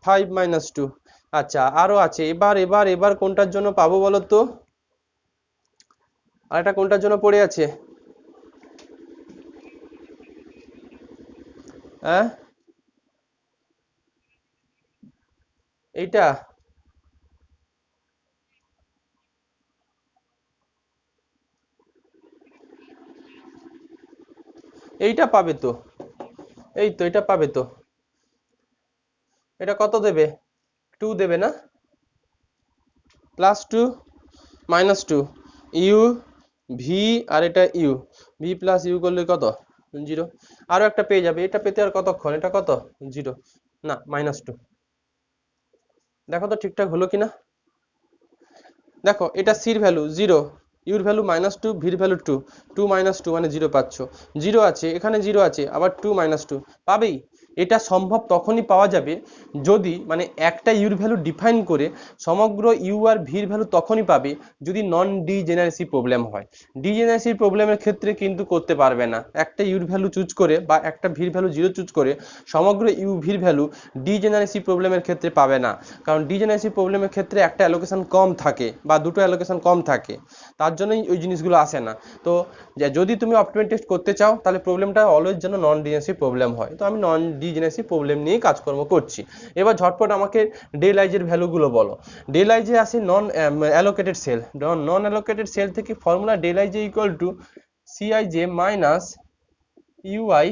5 - 2। আচ্ছা, আরো আছে। এবার এবার এবার কোনটার জন্য পাবো বলো তো? আর এটা কোনটার জন্য পড়ে আছে? হ্যাঁ, এইটা। এইটা পাবে তো, এই তো এটা পাবে তো। এটা কত দেবে? 2 দেবে না? +2 -2 ইউ ভি, আর এটা ইউ, ভি প্লাস ইউ করলে কত? 0। আরো একটা পেয়ে যাবে। এটা পেতে আর কতক্ষণ? এটা কত? 0 না -2। দেখো তো ঠিকঠাক হলো কিনা। দেখো এটা সির ভ্যালু 0, ইউর ভ্যালু -2, ভির ভ্যালু 2, 2 - 2 মানে 0 পাচ্ছ। 0 আছে এখানে, 0 আছে আবার 2 - 2 পাবেই। এটা সম্ভব তখনই পাওয়া যাবে যদি মানে একটা ইউর ভ্যালু ডিফাইন করে সমগ্র ইউ আর ভির ভ্যালু তখনই পাবে যদি নন ডিজেনারেসি প্রবলেম হয়। ডিজেনারেসি প্রবলেমের ক্ষেত্রে কিন্তু করতে পারবে না। একটা ইউর ভ্যালু চুজ করে বা একটা ভির ভ্যালু 0 চুজ করে সমগ্র ইউ ভির ভ্যালু ডিজেনারেসি প্রবলেমের ক্ষেত্রে পাবে না। কারণ ডিজেনারেসি প্রবলেমের ক্ষেত্রে একটা অ্যালোকেশন কম থাকে বা দুটো অ্যালোকেশন কম থাকে, তার জন্যই ওই জিনিসগুলো আসে না। তো যদি তুমি অপটিমাল টেস্ট করতে চাও তাহলে প্রবলেমটা অলওয়েজ যেন নন ডিজেনারেসি প্রবলেম হয়। তো আমি নন ডিজেনারেসি প্রবলেম নিয়েই কাজকর্ম করছি। এবার ঝটপট আমাকে ডে লাইজের ভ্যালুগুলো বলো। ডে লাইজে আসে non allocated cell. Non allocated cell থেকে ফর্মুলা ডে লাইজে equal to CIJ minus UI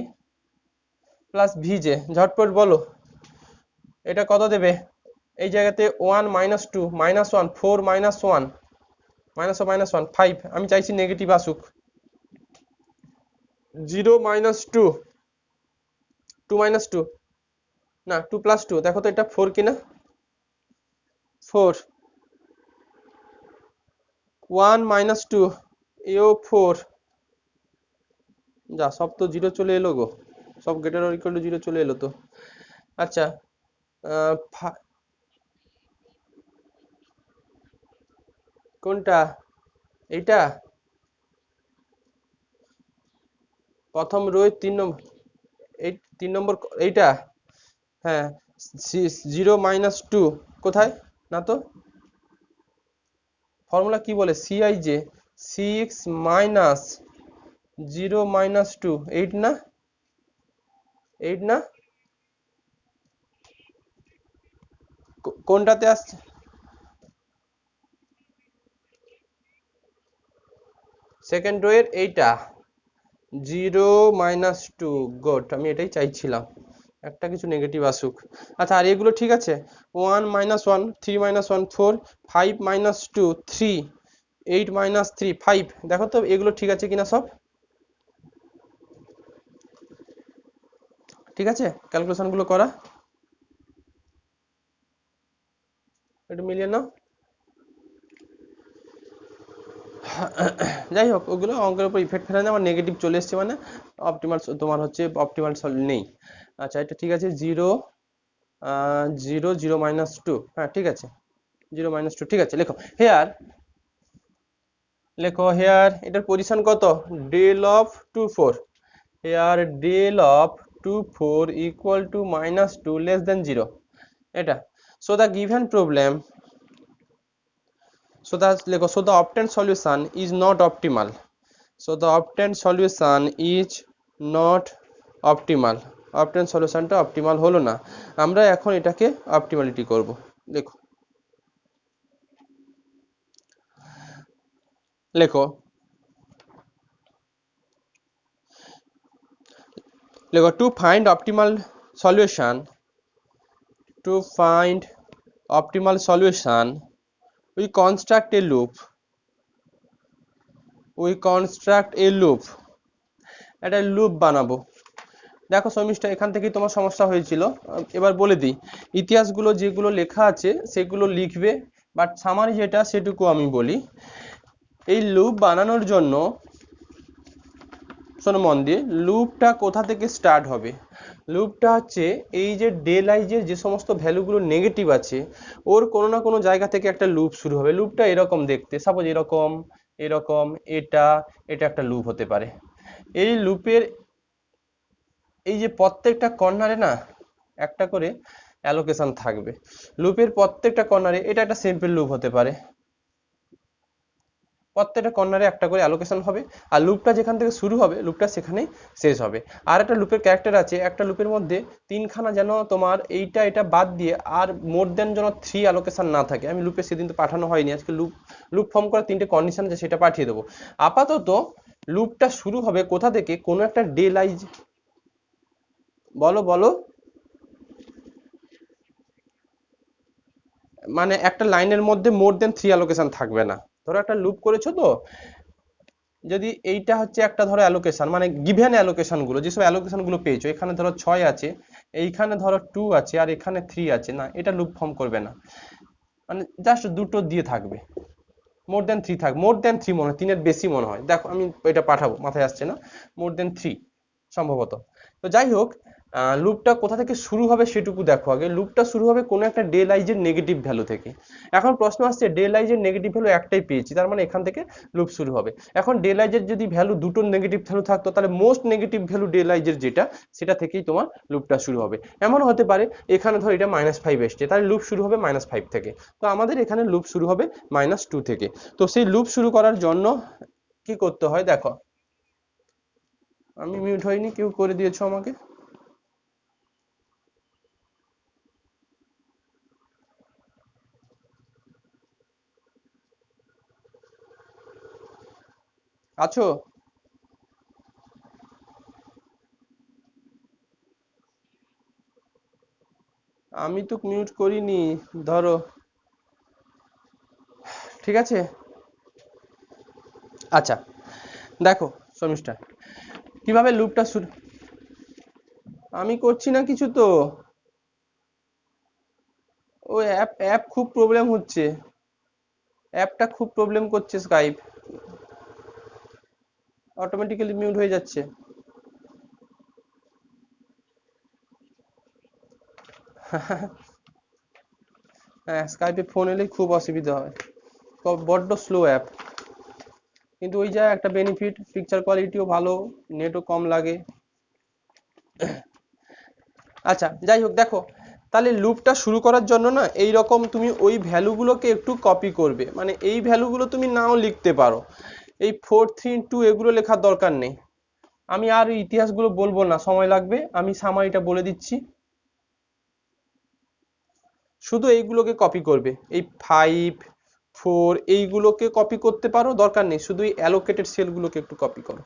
plus VJ. ঝটপট বলো এটা কত দেবে? এই জায়গাতে 1 - 2 -1, 4 - 1 -1 5। আমি চাইছি নেগেটিভ আসুক। 0 - 2, 2 - 2 না 2 + 2। দেখো তো এটা 4 কিনা? 4, 1 - 2 এও 4। যা, সব তো 0 চলে এলো গো, সব গ্রেটার অর ইকুয়াল টু 0 চলে এলো তো। আচ্ছা, কোনটা? এইটা প্রথম রোয় 3 নম্বর, এই 3 নম্বর এইটা। হ্যাঁ, 0 - 2 কোথায়? না তো, ফর্মুলা কি বলে? সিআইজে 6 মাইনাস 0 - 2 8 না? 8 না? কোনটাতে আসছে? সেকেন্ড রোয়ের এইটা 0 - 2। গুড, আমি এটাই চাইছিলাম, একটা কিছু নেগেটিভ আসুক। আচ্ছা, আর এগুলো ঠিক আছে? 1 - 1, 3 - 1 4, 5 - 2 3, 8 - 3 5। দেখো তো এগুলো ঠিক আছে কিনা সব? ঠিক আছে ক্যালকুলেশন গুলো করা? একটু মিলিয়ে নাও। যাই হোক, ওগুলো অঙ্কের উপর ইফেক্ট ফেলে না, আমার নেগেটিভ চলে এসছে মানে অপটিমাল, তোমার হচ্ছে অপটিমাল নেই। আচ্ছা, এটা ঠিক আছে। 0 0 0 - 2, হ্যাঁ ঠিক আছে। 0 - 2 ঠিক আছে। লেখো হেয়ার, লেখো হেয়ার এটার পজিশন কত? Del of 2 4। Here del of 2 4 equal to -2 less than 0। এটা so the given problem, so the obtained solution is not optimal. So the obtained solution is not optimal. obtained solutionটা optimal হলো না। আমরা এখন এটাকে optimality করব। দেখো, লেখো লেখো to find optimal solution, to find optimal solution we construct a loop, we construct a loop, একটা লুপ বানাবো। দেখো শর্মিষ্ঠা, এখান থেকেই তোমার সমস্যা হয়েছিল। এবার বলে দিই, ইতিহাসগুলো যেগুলো লেখা আছে সেগুলো লিখবে, বাট সামারি যেটা সেটুকু আমি বলি। এই লুপ বানানোর জন্য শোনো মন দিয়ে, লুপটা কোথা থেকে স্টার্ট হবে? লুপটা হচ্ছে এই যে ডেল আইজের যে সমস্ত ভ্যালুগুলো নেগেটিভ আছে ওর কোনো না কোনো জায়গা থেকে একটা লুপ শুরু হবে। লুপটা এরকম দেখতে, সাপোজ এরকম, এরকম, এটা এটা একটা লুপ হতে পারে। এই লুপের এই যে প্রত্যেকটা কর্নারে না একটা করে অ্যালোকেশন থাকবে। লুপের প্রত্যেকটা কর্নারে এটা একটা সিম্পল লুপ হতে পারে, প্রত্যেকটা কর্নারে একটা করে অ্যালোকেশন হবে, আর লুপটা যেখান থেকে শুরু হবে লুপটা সেখানেই শেষ হবে। আর একটা লুপের ক্যারেক্টার আছে, একটা লুপের মধ্যে তিনখানা যেন তোমার এইটা এটা বাদ দিয়ে আর মোর দেন যেন 3 অ্যালোকেশন না থাকে। আমি লুপে সেদিন তো পাঠানো হয়নি, আজকে লুপ ফর্ম করার 3টে কন্ডিশন আছে, সেটা পাঠিয়ে দেবো। আপাতত লুপটা শুরু হবে কোথা থেকে, কোনো একটা ডে লাইজ, বলো বলো, মানে একটা লাইনের মধ্যে মোর দেন 3 অ্যালোকেশন থাকবে না। ধরো একটা লুপ করেছো তো, যদি এইটা হচ্ছে একটা ধরো অ্যালোকেশন, মানে গিভেন অ্যালোকেশন গুলো, যেসব অ্যালোকেশন গুলো পেয়েছো, এখানে ধরো 6 আছে, এইখানে ধরো 2 আছে, আর এখানে 3 আছে, না এটা লুপ ফর্ম করবে না, মানে জাস্ট দুটো দিয়ে থাকবে। মোর দেন 3 থাক, মোর দেন 3 মনে হয়, 3 এর বেশি মনে হয়, দেখো আমি এটা পাঠাবো, মাথায় আসছে না, মোর দেন 3 সম্ভবত। তো যাই হোক, লুপটা কোথা থেকে শুরু হবে সেটুকু দেখো আগে। লুপটা শুরু হবে কোনো একটা ডে লাইজের নেগেটিভ ভ্যালু থেকে। এখন প্রশ্ন আসছে ডে লাইজের নেগেটিভ ভ্যালু একটাই পেয়েছি, তার মানে এখান থেকে লুপ শুরু হবে। এখন ডে লাইজের যদি ভ্যালু দুটো নেগেটিভ ভ্যালু থাকতো, তাহলে মোস্ট নেগেটিভ ভ্যালু ডে লাইজের যেটা, সেটা থেকেই তোমার লুপটা শুরু হবে। এমন হতে পারে এখানে ধর এটা -5 এসছে, তাহলে লুপ শুরু হবে -5 থেকে। তো আমাদের এখানে লুপ শুরু হবে -2 থেকে। তো সেই লুপ শুরু করার জন্য কি করতে হয় দেখো, আমি মিউট হইনি, কেউ করে দিয়েছো আমাকে। আছো? আমি তো মিউট করিনি, ধরো, ঠিক আছে। আচ্ছা, দেখো শর্মিষ্ঠা, কিভাবে লুপটা শুরু, আমি করছি না কিছু তো, ওই অ্যাপ খুব প্রবলেম হচ্ছে, অ্যাপটা খুব প্রবলেম করছে, স্কাইপ অটোমেটিক্যালি মিউট হয়ে যাচ্ছে। হ্যাঁ, স্কাইপে ফোন এলেই খুব অসুবিধা হয়, বড্ড স্লো অ্যাপ। কিন্তু ওই যা একটা বেনিফিট, পিকচার কোয়ালিটিও ভালো, নেটও কম লাগে। আচ্ছা যাই হোক, দেখো তাহলে লুপটা শুরু করার জন্য না এই রকম তুমি ওই ভ্যালুগুলোকে একটু কপি করবে, মানে এই ভ্যালুগুলো তুমি নাও লিখতে পারো, এই 4 3 2 এগুলো লেখার দরকার নেই। আমি আর ইতিহাসগুলো বলবো না, সময় লাগবে, আমি সামারিটা বলে দিচ্ছি। শুধু এইগুলোকে কপি করবে, এই 5 4 এইগুলোকে কপি করতে পারো, দরকার নেই, শুধু এই অ্যালোকেটেড সেলগুলোকে একটু কপি করো।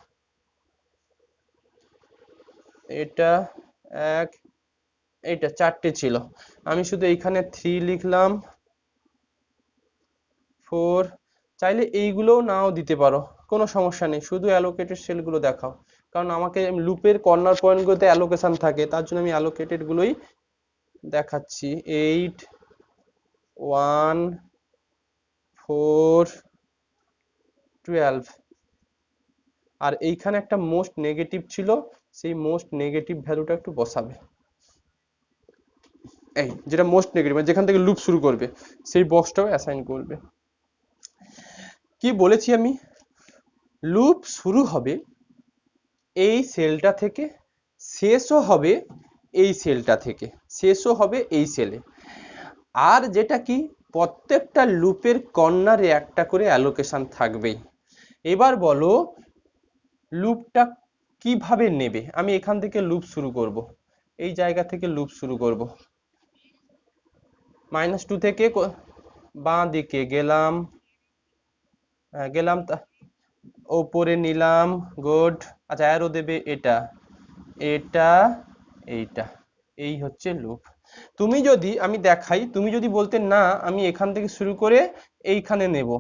এটা 1, এইটা 4টে ছিল, আমি শুধু এইখানে 3 লিখলাম, 4, চাইলে এইগুলোও নাও দিতে পারো, কোনো সমস্যা নেই, শুধু অ্যালোকেটেড সেলগুলো দেখাও। কারণ আমাকে লুপের কর্নার পয়েন্টগুলোতে অ্যালোকেশন থাকে, তার জন্য আমি অ্যালোকেটেড গুলোই দেখাচ্ছি। 8 1 4 12, আর এইখানে একটা মোস্ট নেগেটিভ ছিল, সেই মোস্ট নেগেটিভ ভ্যালুটা একটু বসাবে, এই যেটা মোস্ট নেগেটিভ, মানে যেখান থেকে লুপ শুরু করবে সেই বক্সটাও অ্যাসাইন করবে। কি বলেছি আমি, লুপ শুরু হবে এই সেলটা থেকে, শেষও হবে এই সেলটা থেকে, শেষও হবে এই সেলে। আর যেটা কি, প্রত্যেকটা লুপের কর্নারে একটা করে অ্যালোকেশন থাকবেই। এবার বলো লুপটা কিভাবে নেবে। আমি এখান থেকে লুপ শুরু করব, এই জায়গা থেকে লুপ শুরু করব, -2 থেকে বাঁ দিকে গেলাম, গেলাম ওপরে নিলাম, গুড। আচ্ছা অ্যারো দেবে এটা, এটা, এইটা, এই হচ্ছে লুপ। তুমি যদি, আমি দেখাই, তুমি যদি বলতে না আমি এখান থেকে শুরু করে এইখানে নেব,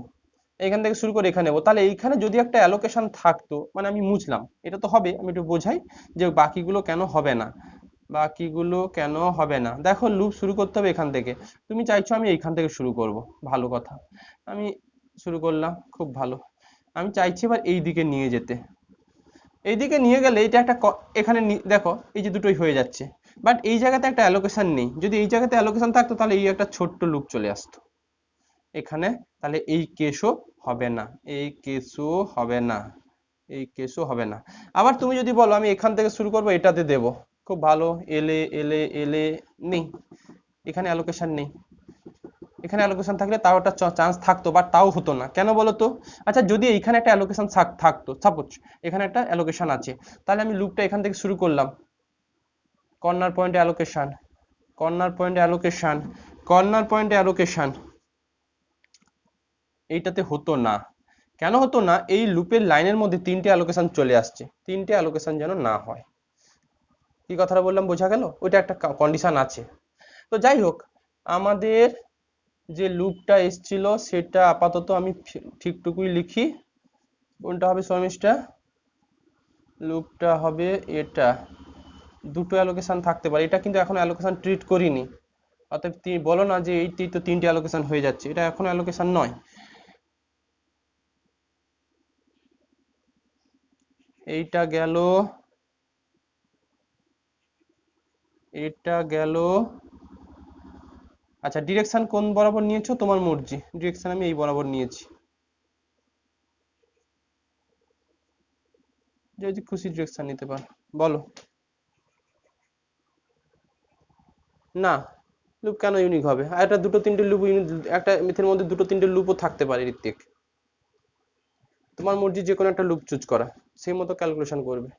এইখান থেকে শুরু করে এখানে নেব, তাহলে এইখানে যদি একটা অ্যালোকেশন থাকতো, মানে আমি মুছলাম, এটা তো হবে, আমি একটু বোঝাই যে বাকিগুলো কেন হবে না, বাকিগুলো কেন হবে না। দেখো লুপ শুরু করতে হবে এখান থেকে, তুমি চাইছো আমি এইখান থেকে শুরু করব, ভালো কথা, আমি শুরু করলাম, খুব ভালো। আমি চাইছি এবার এই দিকে নিয়ে যেতে, এইদিকে নিয়ে গেলে এটা একটা এখানে দেখো এই যে দুটোই হয়ে যাচ্ছে, বাট এই জায়গাতে একটা অ্যালোকেশন নেই। যদি এই জায়গাতে অ্যালোকেশন থাকতো তাহলে এই একটা ছোট্ট লুপ চলে আসতো এখানে, তাহলে এই কেসও হবে না, এই কেসও হবে না, এই কেসও হবে না। আবার তুমি যদি বলো আমি এখান থেকে শুরু করবো, এটাতে দেব, খুব ভালো, এলে এলে এলে নেই, এখানে অ্যালোকেশন নেই। এখানে অ্যালোকেশন থাকলে তাও একটা চান্স থাকতো, বাট তাও হতো না, কেন বলো তো? আচ্ছা, যদি এইখানে একটা অ্যালোকেশন থাকতো, সাপোজ এখানে একটা অ্যালোকেশন আছে, তাহলে আমি লুপটা এখান থেকে শুরু করলাম, কর্নার পয়েন্টে অ্যালোকেশন, কর্নার পয়েন্টে অ্যালোকেশন, কর্নার পয়েন্টে অ্যালোকেশন, এইটাতে হতো না। কেন হতো না? এই লুপের লাইনের মধ্যে তিনটে অ্যালোকেশন চলে আসছে, তিনটে অ্যালোকেশন যেন না হয়। কি কথাটা বললাম বোঝা গেল? ওইটা একটা কন্ডিশন আছে। তো যাই হোক, আমাদের যে লুপটা এসছিল সেটা আপাতত আমি ঠিকটুকুই লিখি। কোনটা হবে শর্মিষ্ঠা? লুপটা হবে এটা, দুটো অ্যালোকেশন থাকতে পারে, এটা কিন্তু এখন অ্যালোকেশন ট্রিট করিনি, অতএব বলো না যে এইটি তো তিনটে অ্যালোকেশন হয়ে যাচ্ছে, এটা এখন অ্যালোকেশন নয়। এইটা গেল, এটা গেল। আচ্ছা, ডিরেকশন কোন বরাবর নিয়েছো তোমার মর্জি, ডিরেকশন আমি এই বরাবর নিয়েছি, যদি খুশি ডিরেকশন নিতে পারো। বলো। না, লুপ কেন ইউনিক হবে? আর একটা দুটো তিনটে লুপ, একটা মিথের মধ্যে দুটো তিনটে লুপও থাকতে পারে ঋত্বিক, তোমার মর্জি যে কোনো একটা লুপ চুজ করা, সেই মতো ক্যালকুলেশন করবে।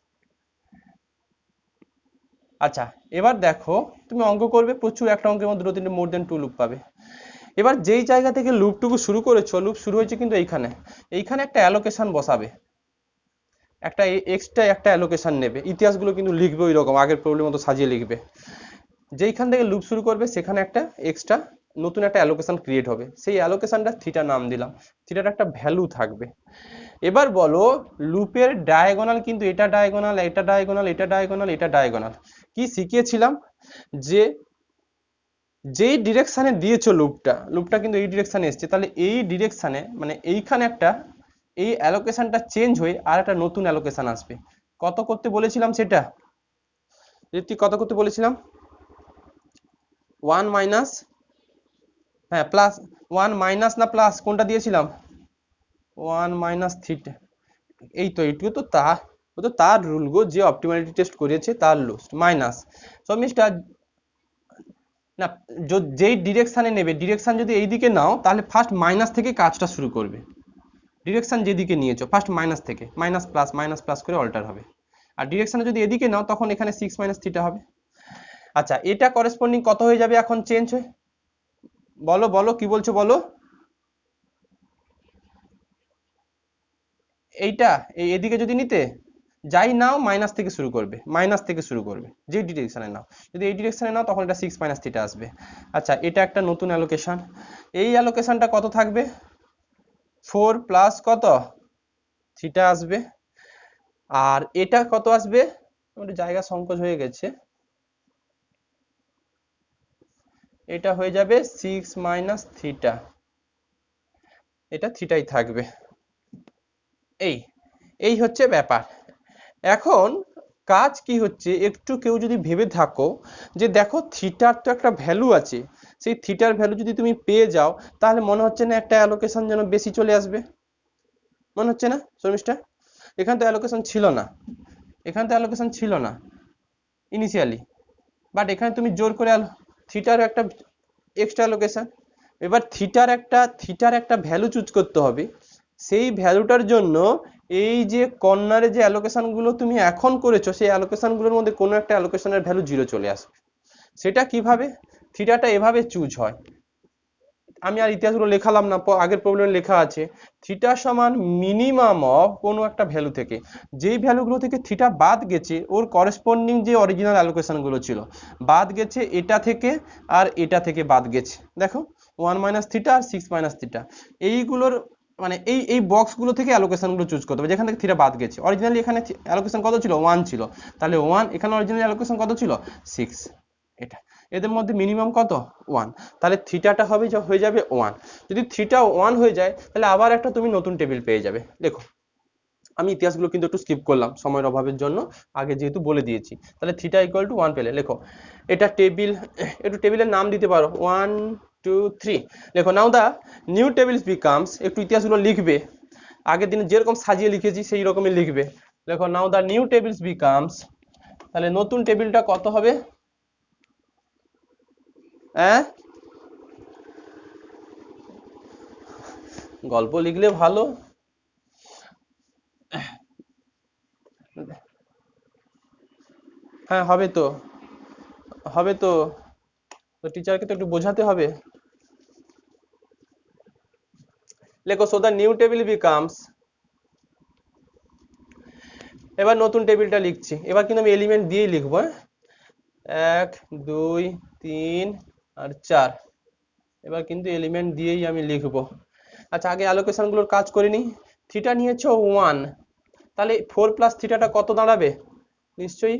আচ্ছা, এবার দেখো, তুমি অঙ্ক করবে প্রচুর, একটা অঙ্কের মধ্যে দুটো তিনটে মোর দেন টু লুপ পাবে। এবার যেই জায়গা থেকে লুপটুকু শুরু করেছো, লুপ শুরু হয়েছে কিন্তু এইখানে, এইখানে একটা অ্যালোকেশন বসাবে, একটা এক্সট্রা একটা অ্যালোকেশন নেবে, ইতিহাসগুলো কিন্তু লিখবে ওই রকম আগের প্রবলেম মতো সাজিয়ে লিখবে। যেইখান থেকে লুপ শুরু করবে সেখানে একটা এক্সট্রা নতুন একটা অ্যালোকেশন ক্রিয়েট হবে, সেই অ্যালোকেশনটা থিটা নাম দিলাম, থিটার একটা ভ্যালু থাকবে। এবার বলো, লুপের ডায়াগোনাল কিন্তু এটা ডায়াগোনাল, এটা ডায়াগোনাল, এটা ডায়াগোনাল, এটা ডায়াগোনাল। কি শিখিয়েছিলাম? যে যেই ডিরেকশনে দিয়েছো লুপটা, লুপটা কিন্তু এই ডিরেকশনে এসছে, তাহলে এই ডিরেকশনে মানে এইখানে একটা, এই অ্যালোকেশনটা চেঞ্জ হয়ে আর একটা নতুন অ্যালোকেশন আসবে। কত করতে বলেছিলাম সেটা? ঋত্বিক কত করতে বলেছিলাম? 1 মাইনাস, হ্যাঁ প্লাস, 1 মাইনাস না প্লাস কোনটা দিয়েছিলাম? 1 মাইনাস থিটা। এই তো এইটুকু তো তার, ও তো তার রুল গো, যে অপটিমালিটি টেস্ট করেছে তার রুল, মাইনাস। সব মিস্টার, না, যেই ডিরেকশনে নেবে, ডিরেকশন যদি এই দিকে নাও তাহলে ফার্স্ট মাইনাস থেকে কাজটা শুরু করবে, ডিরেকশন যেদিকে নিয়েছো ফার্স্ট মাইনাস থেকে, মাইনাস প্লাস করে অল্টার হবে। আর ডিরেকশন যদি এদিকে নাও তখন এখানে 6 মাইনাস থিটা হবে। আচ্ছা, এটা করেসপন্ডিং কত হয়ে যাবে এখন চেঞ্জ হয়ে? বলো বলো, কি বলছো বলো? এইটা এদিকে যদি নিতে যাই নাও, মাইনাস থেকে শুরু করবে, মাইনাস থেকে শুরু করবে, যে ডিরেকশনে নাও। যদি এই ডিরেকশনে নাও তখন এটা 6 মাইনাস থিটা আসবে। আচ্ছা, এটা একটা নতুন অ্যালোকেশন, এই অ্যালোকেশনটা কত থাকবে? 4 প্লাস কত থিটা আসবে। আর এটা কত আসবে? আমার জায়গা সংকোচ হয়ে গেছে, এটা হয়ে যাবে 6 মাইনাস থিটা, এটা থিটাই থাকবে। এই এই হচ্ছে ব্যাপার। এখন কাজ কি হচ্ছে, একটু কেউ যদি ভেবে থাকো যে দেখো থিটার তো একটা ভ্যালু আছে, সেই থিটার ভ্যালু যদি তুমি পেয়ে যাও, তাহলে মনে হচ্ছে না একটা অ্যালোকেশন যেন বেশি চলে আসবে? মনে হচ্ছে না শর্মিষ্ঠা? এখানে তো অ্যালোকেশন ছিল না, এখানে তো অ্যালোকেশন ছিল না ইনিশিয়ালি, বাট এখানে তুমি জোর করে থিটার একটা এক্সট্রা অ্যালোকেশন। এবার থিটার একটা ভ্যালু চুজ করতে হবে, সেই ভ্যালুটার জন্য এই যে কর্নারে যে অ্যালোকেশন গুলো তুমি এখন করেছো, সেই অ্যালোকেশন গুলোর মধ্যে কোনো একটা অ্যালোকেশনের ভ্যালু 0 চলে আসবে। সেটা কিভাবে? থিটাটা এভাবে চুজ হয়, আমি আর ইতিহাসগুলো লেখালাম না, আগের প্রবলেমে লেখা আছে, থিটা সমান মিনিমাম অফ কোনো একটা ভ্যালু থেকে, যেই ভ্যালুগুলো থেকে থিটা বাদ গেছে ওর করেসপন্ডিং যে অরিজিনাল অ্যালোকেশন গুলো ছিল বাদ গেছে, এটা থেকে আর এটা থেকে বাদ গেছে, দেখো 1 মাইনাস থিটা আর 6 মাইনাস থিটা, এইগুলোর মানে এই বক্সগুলো থেকে অ্যালোকেশন গুলো চুজ করতে হবে যেখান থেকে থিটা বাদ গেছে। অরিজিনালি এখানে অ্যালোকেশন কত ছিল? 1 ছিল, তাহলে 1, এখানে অরিজিনালি অ্যালোকেশন কত ছিল? 6। এটা এদের মধ্যে মিনিমাম কত? 1, তাহলে থিটাটা হবে হয়ে যাবে 1। যদি থিটা 1 হয়ে যায় তাহলে আবার একটা তুমি নতুন টেবিল পেয়ে যাবে। দেখো, আমি ইতিহাসগুলো কিন্তু একটু স্কিপ করলাম সময়ের অভাবের জন্য, আগে যেহেতু বলে দিয়েছি। তাহলে থিটা ইকুয়াল টু 1 পেলে লেখো, এটা টেবিল, একটু টেবিলের নাম দিতে পারো, 1 2 3 দেখো নাও দা নিউ টেবিলস বিকামস, একটু ইতিহাসগুলো লিখবে আগের দিনে যেরকম সাজিয়ে লিখেছি সেই রকমই লিখবে। দেখো নাও দা নিউ টেবিলস বিকামস, তাহলে নতুন টেবিলটা কত হবে? হ্যাঁ, গল্প লিখলে ভালো। হ্যাঁ হবে তো, হবে তো, তো টিচারকে তো একটু বোঝাতে হবে। লেখো so the new table becomes, এবার নতুন টেবিলটা লিখছি, এবার কিন্তু আমি এলিমেন্ট দিয়েই লিখবো। হ্যাঁ 1 2 3 আর 4, এবার কিন্তু এলিমেন্ট দিয়েই আমি লিখবো। আচ্ছা আগে অ্যালোকেশন গুলোর কাজ করে নিই। থিটা নিয়েছো 1, তাহলে 4 প্লাস থিটাটা কত দাঁড়াবে? নিশ্চয়ই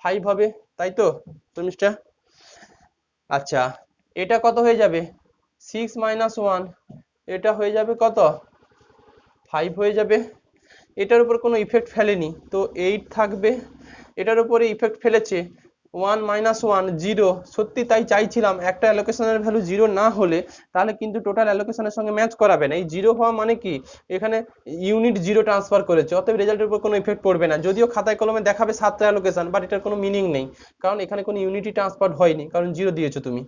5 হবে, তাই তো শর্মিষ্ঠা? আচ্ছা এটা কত হয়ে যাবে? 6 মাইনাস 1, এটা হয়ে যাবে কত? 5 হয়ে যাবে। এটার উপর কোনো ইফেক্ট ফেলেনি তো 8 থাকবে, এটার উপরে ইফেক্ট ফেলেছে 1 মাইনাস 1 0। সত্যি তাই চাইছিলাম, একটা অ্যালোকেশনের ভ্যালু 0 না হলে তাহলে কিন্তু টোটাল অ্যালোকেশনের সঙ্গে ম্যাচ করাবে না। এই 0 হওয়া মানে কি, এখানে ইউনিট 0 ট্রান্সফার করেছে, অতএব রেজাল্টের উপর কোনো ইফেক্ট পড়বে না। যদিও খাতায় কলমে দেখাবে 7টা অ্যালোকেশন, বাট এটার কোনো মিনিং নেই, কারণ এখানে কোনো ইউনিটই ট্রান্সফার হয়নি, কারণ 0 দিয়েছো তুমি।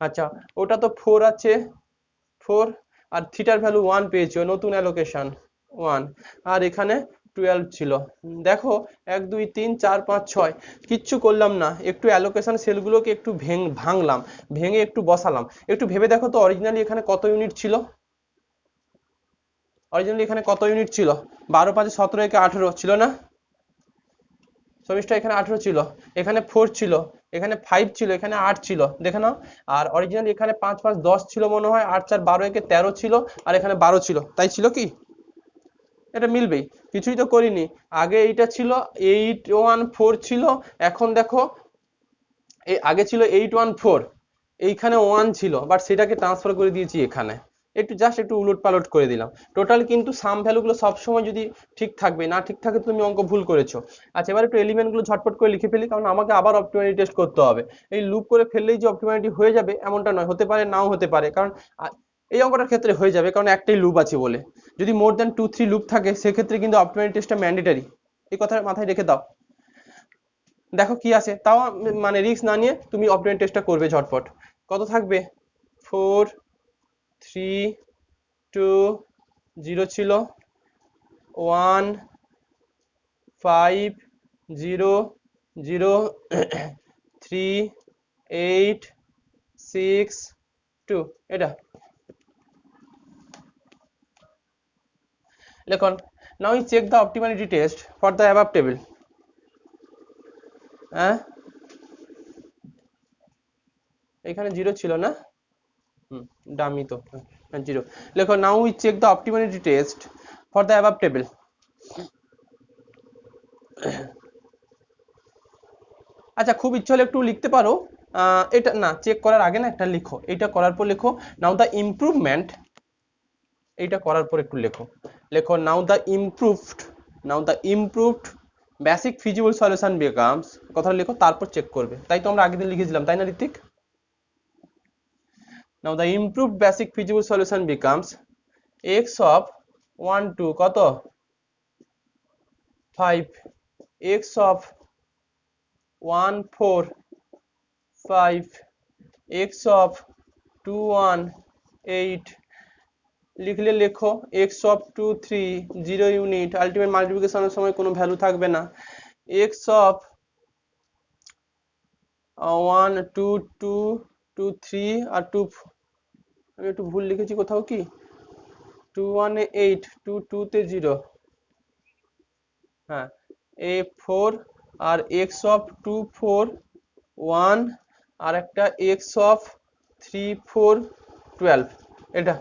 আচ্ছা ওটা তো 4 আছে, 4 আর থিটার ভ্যালু 1 পেয়েছো, নতুন অ্যালোকেশন 1, আর এখানে 12 ছিল। দেখো 1 2 3 4 5 6, কিচ্ছু করলাম না, একটু অ্যালোকেশন সেলগুলোকে একটু ভাঙলাম, ভেঙে একটু বসালাম। একটু ভেবে দেখো তো অরিজিনালি এখানে কত ইউনিট ছিল? অরিজিনালি এখানে কত ইউনিট ছিল? 12 5 17 একে 18 ছিল না? শর্মিষ্ঠা এখানে 18 ছিল, এখানে 4 ছিল, এখানে 5 ছিল, এখানে 8 ছিল, দেখে নাও। আর অরিজিনালি এখানে 5 5 10 ছিল মনে হয়, 8 4 12 একে 13 ছিল, আর এখানে 12 ছিল, তাই ছিল কি? এটা মিলবেই, কিছুই তো করিনি। আগে এইটা ছিল 814 ছিল, এখন দেখো এই আগে ছিল 814, এইখানে 1 ছিল, বাট সেটাকে ট্রান্সফার করে দিয়েছি এখানে, একটু জাস্ট একটু উলট পালট করে দিলাম। টোটাল কিন্তু সাম ভ্যালুগুলো সবসময় যদি ঠিক থাকবে, না ঠিক থাকে তুমি অঙ্ক ভুল করেছো। আচ্ছা এবার একটু এলিমেন্টগুলো ঝটপট করে লিখে ফেলি, কারণ আমাকে আবার অপটিমালিটি টেস্ট করতে হবে। এই লুপ করে ফেললেই যে অপটিমালিটি হয়ে যাবে এমনটা নয়, হতে পারে নাও হতে পারে, কারণ এই অঙ্কটার ক্ষেত্রে হয়ে যাবে কারণ একটাই লুপ আছে বলে। যদি মোর দ্যান 2 3 লুপ থাকে সেক্ষেত্রে কিন্তু অপটিমালিটি টেস্টটা ম্যান্ডেটারি, এই কথা মাথায় রেখে দাও। দেখো কি আছে, তাও মানে রিস্ক না নিয়ে তুমি অপটিমালিটি টেস্টটা করবে ঝটপট। কত থাকবে? 4 3 2 0 ছিল, 1 5 0 0 3 8 6 2, এটা লিখুন। Now you check the optimality test for the above table. হ্যাঁ এখানে 0 ছিল না? ডামি তো 0। লেখো now we check the optimality test for the above table. আচ্ছা খুব ইচ্ছে হলে একটু লিখতে পারো, এটা না চেক করার আগে না একটা লিখো, এটা করার পর লেখো নাও দ্য ইমপ্রুভমেন্ট, এইটা করার পর একটু লেখো। লেখো now the improved basic feasible solution becomes, কথাটা লেখো তারপর চেক করবে, তাই তো আমরা আগের দিন লিখেছিলাম, তাই না Ritwik? Now the improved basic feasible solution becomes x of 1 2 কত 5, x of 1 4 5, x of 2 1 8, লিখলে লেখো x of 2 3 0 ইউনিট, আলটিমেট মাল্টিপ্লিকেশনের সময় কোনো ভ্যালু থাকবে না। x of 1 2 2 2 3 আর 2, আমি একটু ভুল লিখেছি কোথাও কি, 2 1 এ 8 2 2 তে 0, হ্যাঁ এ 4, আর x of 2 4 1, আর একটা x of 3 4 12, এটা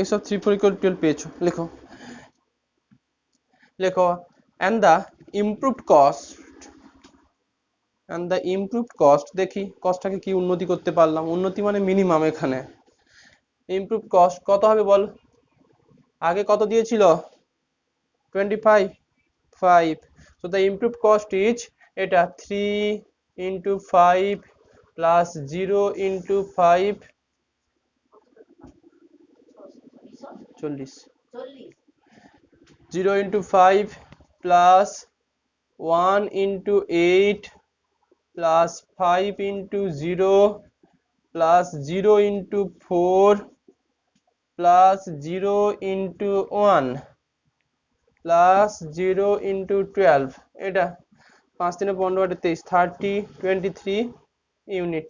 x of 3 4 equal 12 পেয়েছো, লেখো। লেখো and the improved cost, দেখি কস্টটাকে কি উন্নতি করতে পারলাম, উন্নতি মানে মিনিমাম, এখানে ইমপ্রুভ কস্ট কত হবে বল? আগে কত দিয়েছিল? 25 5, so the improved cost is এটা 3 into 5 plus 0 into 5 40 0 into 5 plus 1 into 8 plus 5 into 0 plus 0 into 4 plus 0 into 1 plus 0 into 12, এটা 5 3 15 23 30 23 ইউনিট।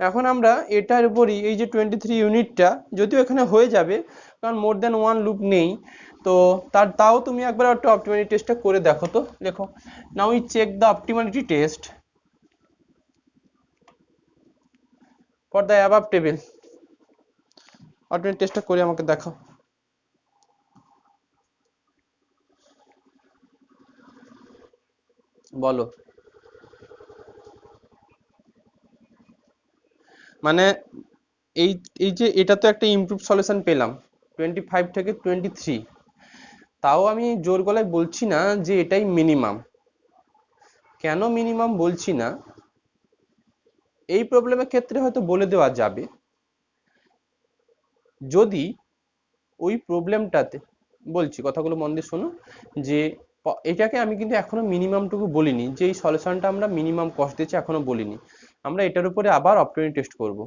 এখন আমরা এটার উপরই এই যে 23 ইউনিটটা যদিও এখানে হয়ে যাবে কারণ মোর দ্যান ওয়ান লুপ নেই, তো তাও তুমি একবার একটু অপটিমালিটি টেস্টটা করে দেখো তো। দেখো, now we check the optimality test for the above table. Optimality টেস্টটা করে আমাকে দেখাও। বলো। মানে এই এই যে এটা তো একটা ইমপ্রুভ সলিউশন পেলাম 25 থেকে 23, তাও আমি জোর গলায় বলছি না যে এটাই মিনিমাম। কেন মিনিমাম বলছি না, এই প্রবলেমের ক্ষেত্রে হয়তো বলে দেওয়া যাবে যদি ওই প্রবলেমটাতে, বলছি কথাগুলো মন দিয়ে শোনো, যে এটাকে আমি কিন্তু এখনো মিনিমামটুকু বলিনি, যে এই সলিউশনটা আমরা মিনিমাম কস্ট দিয়েছি এখনো বলিনি। আমরা এটার উপরে আবার অপটিমালিটি টেস্ট করব।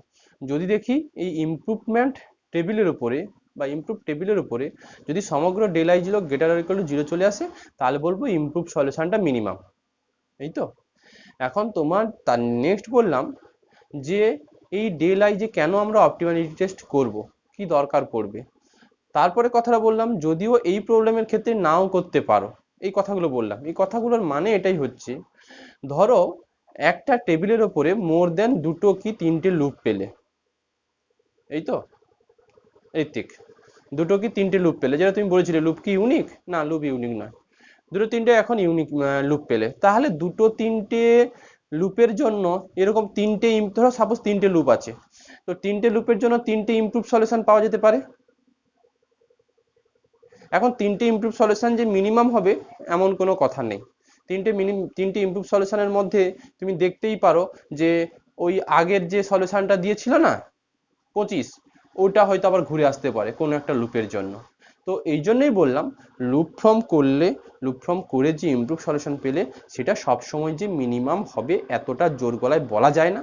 যদি দেখি এই ইমপ্রুভমেন্ট টেবিলের উপরে বা ইমপ্রুভ টেবিলের উপরে যদি সমগ্র del I 0 greater or equal to 0 চলে আসে, তাহলে বলবো ইমপ্রুভ সলিউশনটা মিনিমাম। এই তো। এখন তোমার তার নেক্সট বললাম যে এই ডেল আই যে কেন আমরা অপটিমালিটি টেস্ট করব, কি দরকার পড়বে। তারপরে কথাটা বললাম যদিও এই প্রবলেমের ক্ষেত্রে নাও করতে পারো, এই কথাগুলো বললাম। এই কথাগুলোর মানে এটাই হচ্ছে, ধরো একটা টেবিলের ওপরে মোর দেন দুটো কি তিনটে লুপ পেলে, এই তো, এইতিক দুটো কি তিনটে লুপ পেলে, যেটা তুমি বলেছিলে লুপ কি ইউনিক না, লুপ ইউনিক নয়, দুটো তিনটে এখন ইউনিক লুপ পেলে, তাহলে দুটো তিনটে লুপের জন্য এরকম তিনটে ধরো সাপোজ তিনটে লুপ আছে, তো তিনটে লুপের জন্য তিনটে ইমপ্রুভ সলিউশন পাওয়া যেতে পারে। এখন তিনটে ইমপ্রুভ সলিউশন যে মিনিমাম হবে এমন কোনো কথা নেই। তিনটে ইমপ্রুভ সলিউশনের মধ্যে তুমি দেখতেই পারো যে ওই আগের যে সলিউশনটা দিয়েছিল না 25, ওটা হয়তো আবার ঘুরে আসতে পারে কোনো একটা লুপের জন্য। তো এই জন্যই বললাম লুপ ফর্ম করে যে ইমপ্রুভ সলিউশন পেলে সেটা সবসময় যে মিনিমাম হবে এতটা জোর গলায় বলা যায় না।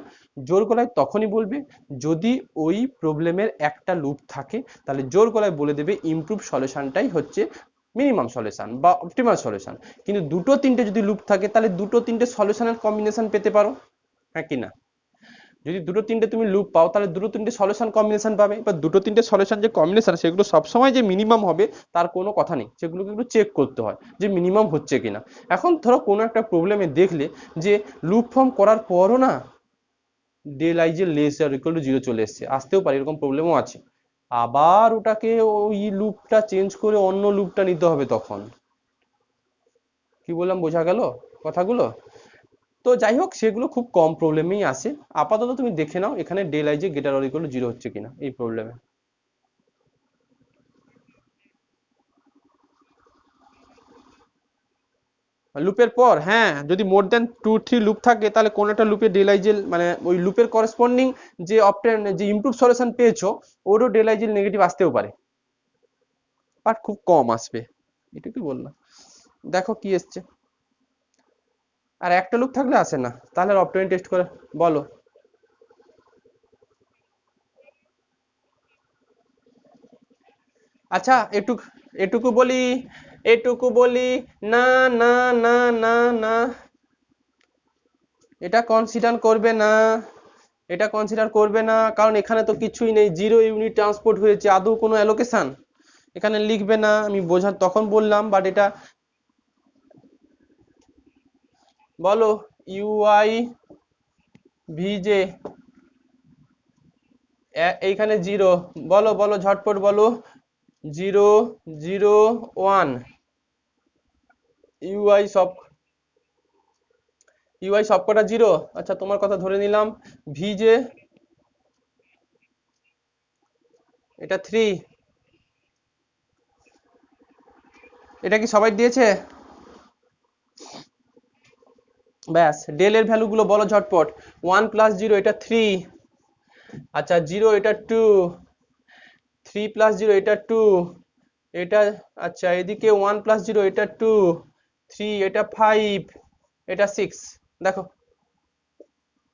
জোর গলায় তখনই বলবে যদি ওই প্রবলেমের একটা লুপ থাকে, তাহলে জোর গলায় বলে দেবে ইমপ্রুভ সলিউশনটাই হচ্ছে মিনিমাম সলিউশন বা অপটিমাল সলিউশন। কিন্তু দুটো তিনটে যদি লুপ থাকে তাহলে দুটো তিনটে সলিউশনের কম্বিনেশন পেতে পারো, হ্যাঁ কি না। যদি দুটো তিনটে তুমি লুপ পাও তাহলে দুটো তিনটে সলিউশন কম্বিনেশন পাবে, বা দুটো তিনটে সলিউশন যে কম্বিনেশন সেগুলো সবসময় যে মিনিমাম হবে তার কোনো কথা নেই, সেগুলোকে একটু চেক করতে হয় যে মিনিমাম হচ্ছে কিনা। এখন ধরো কোনো একটা প্রবলেমে দেখলে যে লুপ ফর্ম করার পরও না ডেল আই যে লেস আর ইকুয়াল টু 0 চলে এসছে, আসতেও পারে, এরকম প্রবলেমও আছে, আবার ওটাকে ওই লুপটা চেঞ্জ করে অন্য লুপটা নিতে হবে তখন। কি বললাম বোঝা গেল কথাগুলো? তো যাই হোক সেগুলো খুব কম প্রবলেমেই আসে। আপাতত তুমি দেখে নাও এখানে ডেল আই যে গ্রেটার অর ইকুয়াল টু 0 হচ্ছে কিনা এই প্রবলেমে। লুপের পর হ্যাঁ, যদি মোর দেন 2 3 লুপ থাকে তাহলে কোন একটা লুপে ডেল আই জেল মানে ওই লুপের করেসপন্ডিং যে যে ইমপ্রুভ সলিউশন পেয়েছো ওরও ডেল আই জেল নেগেটিভ আসতেও পারে, বাট খুব কম আসবে, এটুকুই বললাম। দেখো কি এসছে। আর একটা লুপ থাকলে আসে না, তাহলে অপটিমাইজ টেস্ট করে বলো। আচ্ছা এটুকু এটুকু বলি, এটুকু বলি, না না না না না, এটা কনসিডার করবে না, এটা কনসিডার করবে না, কারণ এখানে তো কিছুই নেই, 0 ইউনিট ট্রান্সপোর্ট হয়েছে, আদৌ কোনো অ্যালোকেশন এখানে লিখবে না, আমি বোঝার তখন বললাম, বাট এটা বলো। ইউআই ভিজে এইখানে 0, বলো বলো ঝটপট বলো। 0 0 1 ইউআই সব, ইউআই সবকটা 0, আচ্ছা তোমার কথা ধরে নিলাম। ভিজে এটা 3, এটা কি সবাই দিয়েছে? ব্যাস ডেল এর ভ্যালু গুলো বলো ঝটপট। 1 প্লাস 0 এটা 3, আচ্ছা 0 এটা 2, 3 প্লাস 0 এটা 2, এটা আচ্ছা এদিকে 1 প্লাস 0 এটা 2, 3 এটা 5, এটা 6। দেখো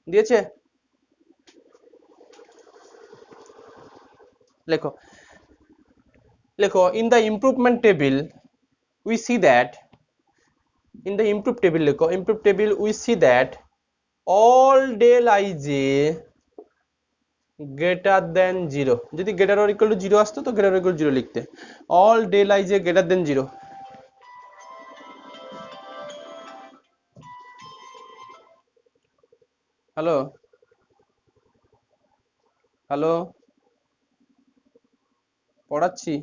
দিয়েছে, লেখো লেখো in the improvement table we see that in the improved table লেখো improved table we see that all del ij greater than 0, যদি greater or equal to 0 আসতো তো greater or equal to 0 লিখতে, all del ij greater than 0। Hello hello পড়াচ্ছি।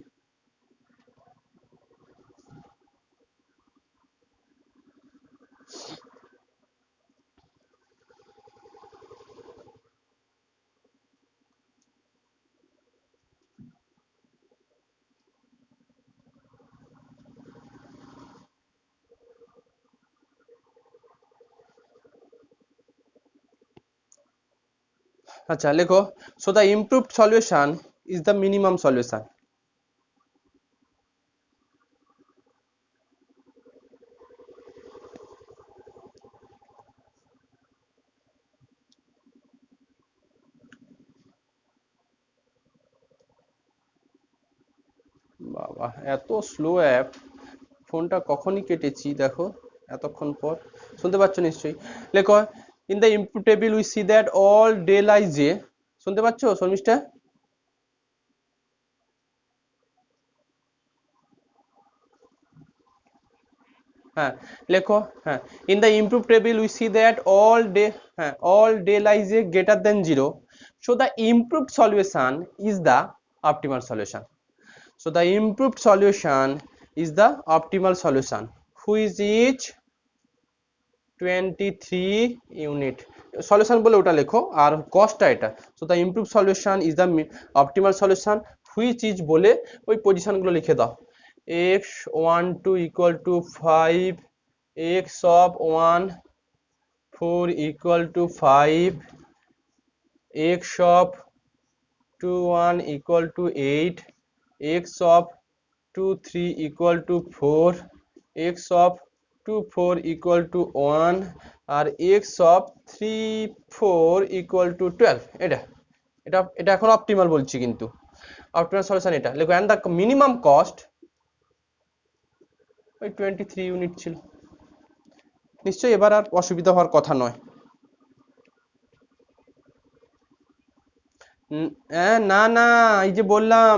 আচ্ছা লেখো so the improved solution is the minimum solution। বাবা এত slow app, ফোনটা কখনই কেটেছি দেখো এতক্ষণ পর, শুনতে পাচ্ছ নিশ্চয়ই। লেখো in the input table we see that all del I J, শুনতে পাচ্ছ শর্মিষ্ঠা? হ্যাঁ লেখো, হ্যাঁ in the improve table we see that all del, হ্যাঁ all del I J greater than zero, so the improved solution is the optimal solution. So the improved solution is the optimal solution which is 23 unit. Solution বলে ওটা লেখো আর কস্টটা এটা। So the improve solution is the optimal solution which is বলে ওই পজিশনগুলো লিখে দাও। X one two equal to 5, X of 1 4 equal to 5, X of 2 1 equal to 8, X of 2 3 equal to 4, x of 2 4 equal to 1 আর x of 3 4 equal to 12। এটা এটা এটা এখন অপটিমাল বলছি, কিন্তু অপটিমাল সলিউশন এটা লেখো। এন্ড দ্য মিনিমাম কস্ট ওই 23 ইউনিট ছিল। নিশ্চয়ই এবার আর অসুবিধা হওয়ার কথা নয়। না না, এই যে বললাম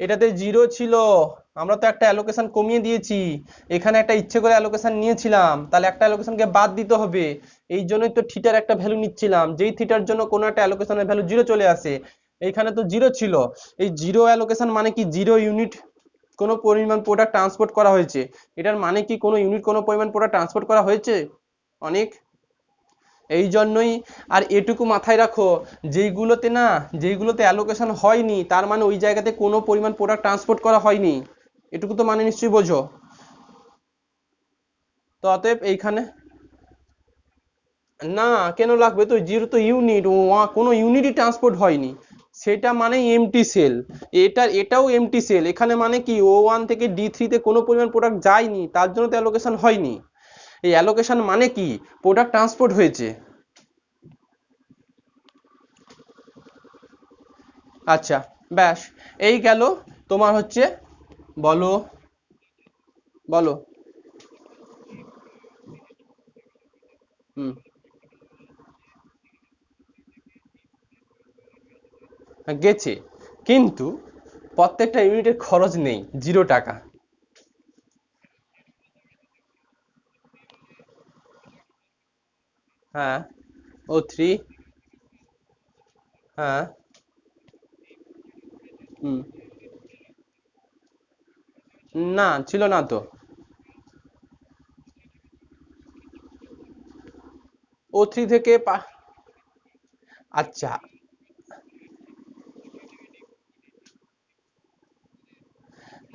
এটাতে জিরো ছিল, আমরা তো একটা অ্যালোকেশন কমিয়ে দিয়েছি, এখানে একটা ইচ্ছে করে অ্যালোকেশন নিয়েছিলাম, তাহলে একটা অ্যালোকেশনকে বাদ দিতে হবে, এই জন্যই তো থিটার একটা ভ্যালু নিচ্ছিলাম, যেই থিটার জন্য কোনো একটা অ্যালোকেশনের ভ্যালু জিরো চলে আসে। এইখানে তো জিরো ছিল, এই জিরো অ্যালোকেশন মানে কি জিরো ইউনিট কোনো পরিমাণ প্রোডাক্ট ট্রান্সপোর্ট করা হয়েছে, এটার মানে কি কোনো ইউনিট কোনো পরিমাণ প্রোডাক্ট ট্রান্সপোর্ট করা হয়েছে অনেক, এই জন্যই। আর এটুকু মাথায় রাখো, যেইগুলোতে অ্যালোকেশন হয়নি তার মানে ওই জায়গাতে কোনো পরিমাণ প্রোডাক্ট ট্রান্সপোর্ট করা হয়নি, এটুকু তো মানে নিশ্চয়ই বোঝো। তো অতএব এইখানে না কেন লাগবে, তো জিরো তো ইউনিট, কোনো ইউনিটই ট্রান্সপোর্ট হয়নি, সেটা মানে এমটি সেল। এটাও এমটি সেল, এখানে মানে কি O1 থেকে D3 তে কোনো পরিমাণ প্রোডাক্ট যায়নি, তার জন্য তো অ্যালোকেশন হয়নি। এই অ্যালোকেশন মানে কি প্রোডাক্ট ট্রান্সপোর্ট হয়েছে। আচ্ছা ব্যাস এই গেল তোমার হচ্ছে, বলো বলো। হুম গেছে, কিন্তু প্রত্যেকটা ইউনিটের খরচ নেই, 0 টাকা। হ্যাঁ O3, হ্যাঁ হুম না ছিল না তো, O3 থেকে আচ্ছা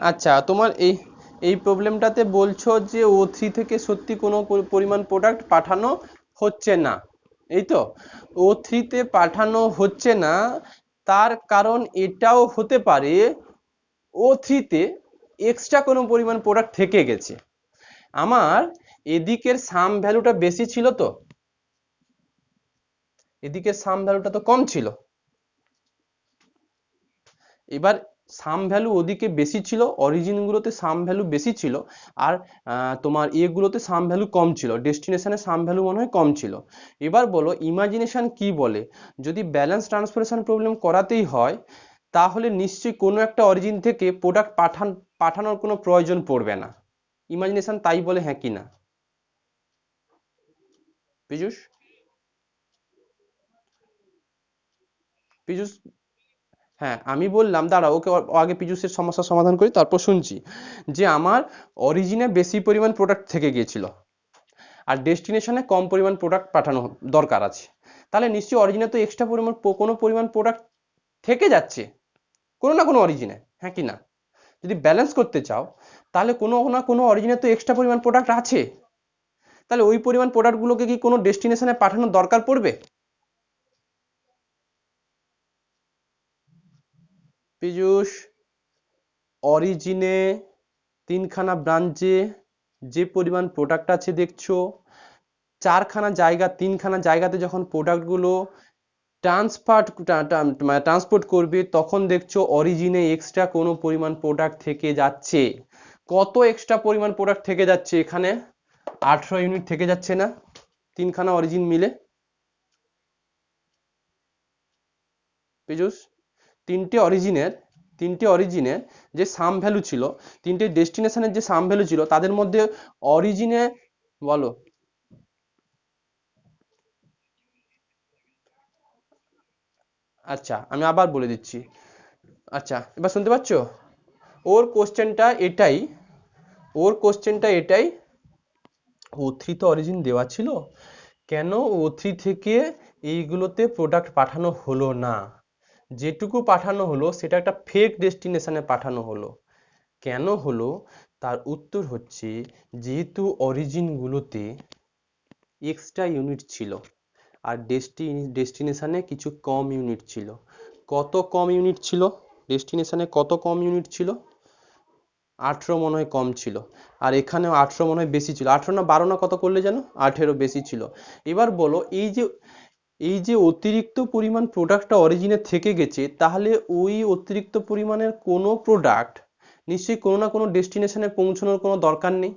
আচ্ছা তোমার এই এই প্রবলেমটাতে বলছো যে O3 থেকে সত্যি কোনো পরিমাণ প্রোডাক্ট পাঠানো হচ্ছে না, এই তো O3 তে পাঠানো হচ্ছে না। তার কারণ এটাও হতে পারে O3 তে এক্সট্রা কোনো পরিমাণ প্রোডাক্ট থেকে গেছে। আমার এদিকের সাম ভ্যালুটা বেশি ছিল, তো এদিকের সাম ভ্যালুটা তো কম ছিল। এবার সাম ভ্যালু ওদিকে বেশি ছিল, অরিজিন গুলোতে সাম ভ্যালু বেশি ছিল, আর তোমার এগুলোতে সাম ভ্যালু কম ছিল, ডেস্টিনেশনে সাম ভ্যালু মনে হয় কম ছিল। এবার বলো ইমাজিনেশন কি বলে, যদি ব্যালেন্স ট্রান্সফারেশন প্রবলেম করাতেই হয় তাহলে নিশ্চয়ই কোনো একটা অরিজিন থেকে প্রোডাক্ট পাঠানোর কোনো প্রয়োজন পড়বে না। ইমাজিনেশন তাই বলে, হ্যাঁ কি না পীযূষ? পীযূষ, হ্যাঁ আমি বললাম, দাঁড়া ওকে আগে পীযূষের সমস্যার সমাধান করি তারপর শুনছি। যে আমার অরিজিনে বেশি পরিমাণ প্রোডাক্ট থেকে গিয়েছিল আর ডেস্টিনেশনে কম পরিমাণ প্রোডাক্ট পাঠানো দরকার আছে, তাহলে নিশ্চয়ই অরিজিনে তো এক্সট্রা পরিমাণ কোনো পরিমাণ প্রোডাক্ট থেকে যাচ্ছে কোনো না কোনো অরিজিনে, হ্যাঁ কি না? যদি ব্যালেন্স করতে চাও তাহলে কোনো না কোনো অরিজিনে তো এক্সট্রা পরিমাণ প্রোডাক্ট আছে, তাহলে ওই পরিমাণ প্রোডাক্টগুলোকে কি কোনো ডেস্টিনেশনে পাঠানোর দরকার পড়বে? পীযূষ, অরিজিনে তিনখানা ব্রাঞ্চে যে পরিমাণ প্রোডাক্ট আছে দেখছো, চারখানা জায়গা তিনখানা জায়গাতে যখন প্রোডাক্টগুলো ট্রান্সপোর্ট করবে তখন দেখছো অরিজিনে এক্সট্রা কোনো পরিমাণ প্রোডাক্ট থেকে যাচ্ছে। কত এক্সট্রা পরিমাণ প্রোডাক্ট থেকে যাচ্ছে এখানে? 18 ইউনিট থেকে যাচ্ছে না তিনখানা অরিজিন মিলে? পীযূষ, তিনটে অরিজিনের তিনটে অরিজিনের যে সাম ভ্যালু ছিল, তিনটে ডেস্টিনেশনের যে সাম ভ্যালু ছিল, তাদের মধ্যে অরিজিনে, বলো। আচ্ছা আমি আবার বলে দিচ্ছি। আচ্ছা এবার শুনতে পাচ্ছো? ওর কোশ্চেনটা এটাই ওর কোশ্চেনটা এটাই O3 তো অরিজিন দেওয়া ছিল, কেন O3 থেকে এইগুলোতে প্রোডাক্ট পাঠানো হলো না? যেটুকু পাঠানো হলো সেটা একটা ফেক ডেস্টিনেশনে পাঠানো হলো। কেন হলো? তার উত্তর হচ্ছে, যেহেতু অরিজিনগুলোতে এক্সট্রা ইউনিট ছিল আর ডেস্টিনেশনে কিছু কম ইউনিট ছিল। কত কম ইউনিট ছিল? ডেস্টিনেশনে কত কম ইউনিট ছিল? 18 মনে হয় কম ছিল, আর এখানেও 18 মনে হয় বেশি ছিল। 18 না 12 না কত করলে যেন 18 বেশি ছিল। এবার বলো এই যে অতিরিক্ত পরিমাণ প্রোডাক্টটা অরিজিনে থেকে গেছে, তাহলে ওই অতিরিক্ত পরিমাণের কোনো প্রোডাক্ট নিশ্চয়ই কোনো না কোনো ডেস্টিনেশনে পৌঁছানোর কোনো দরকার নেই,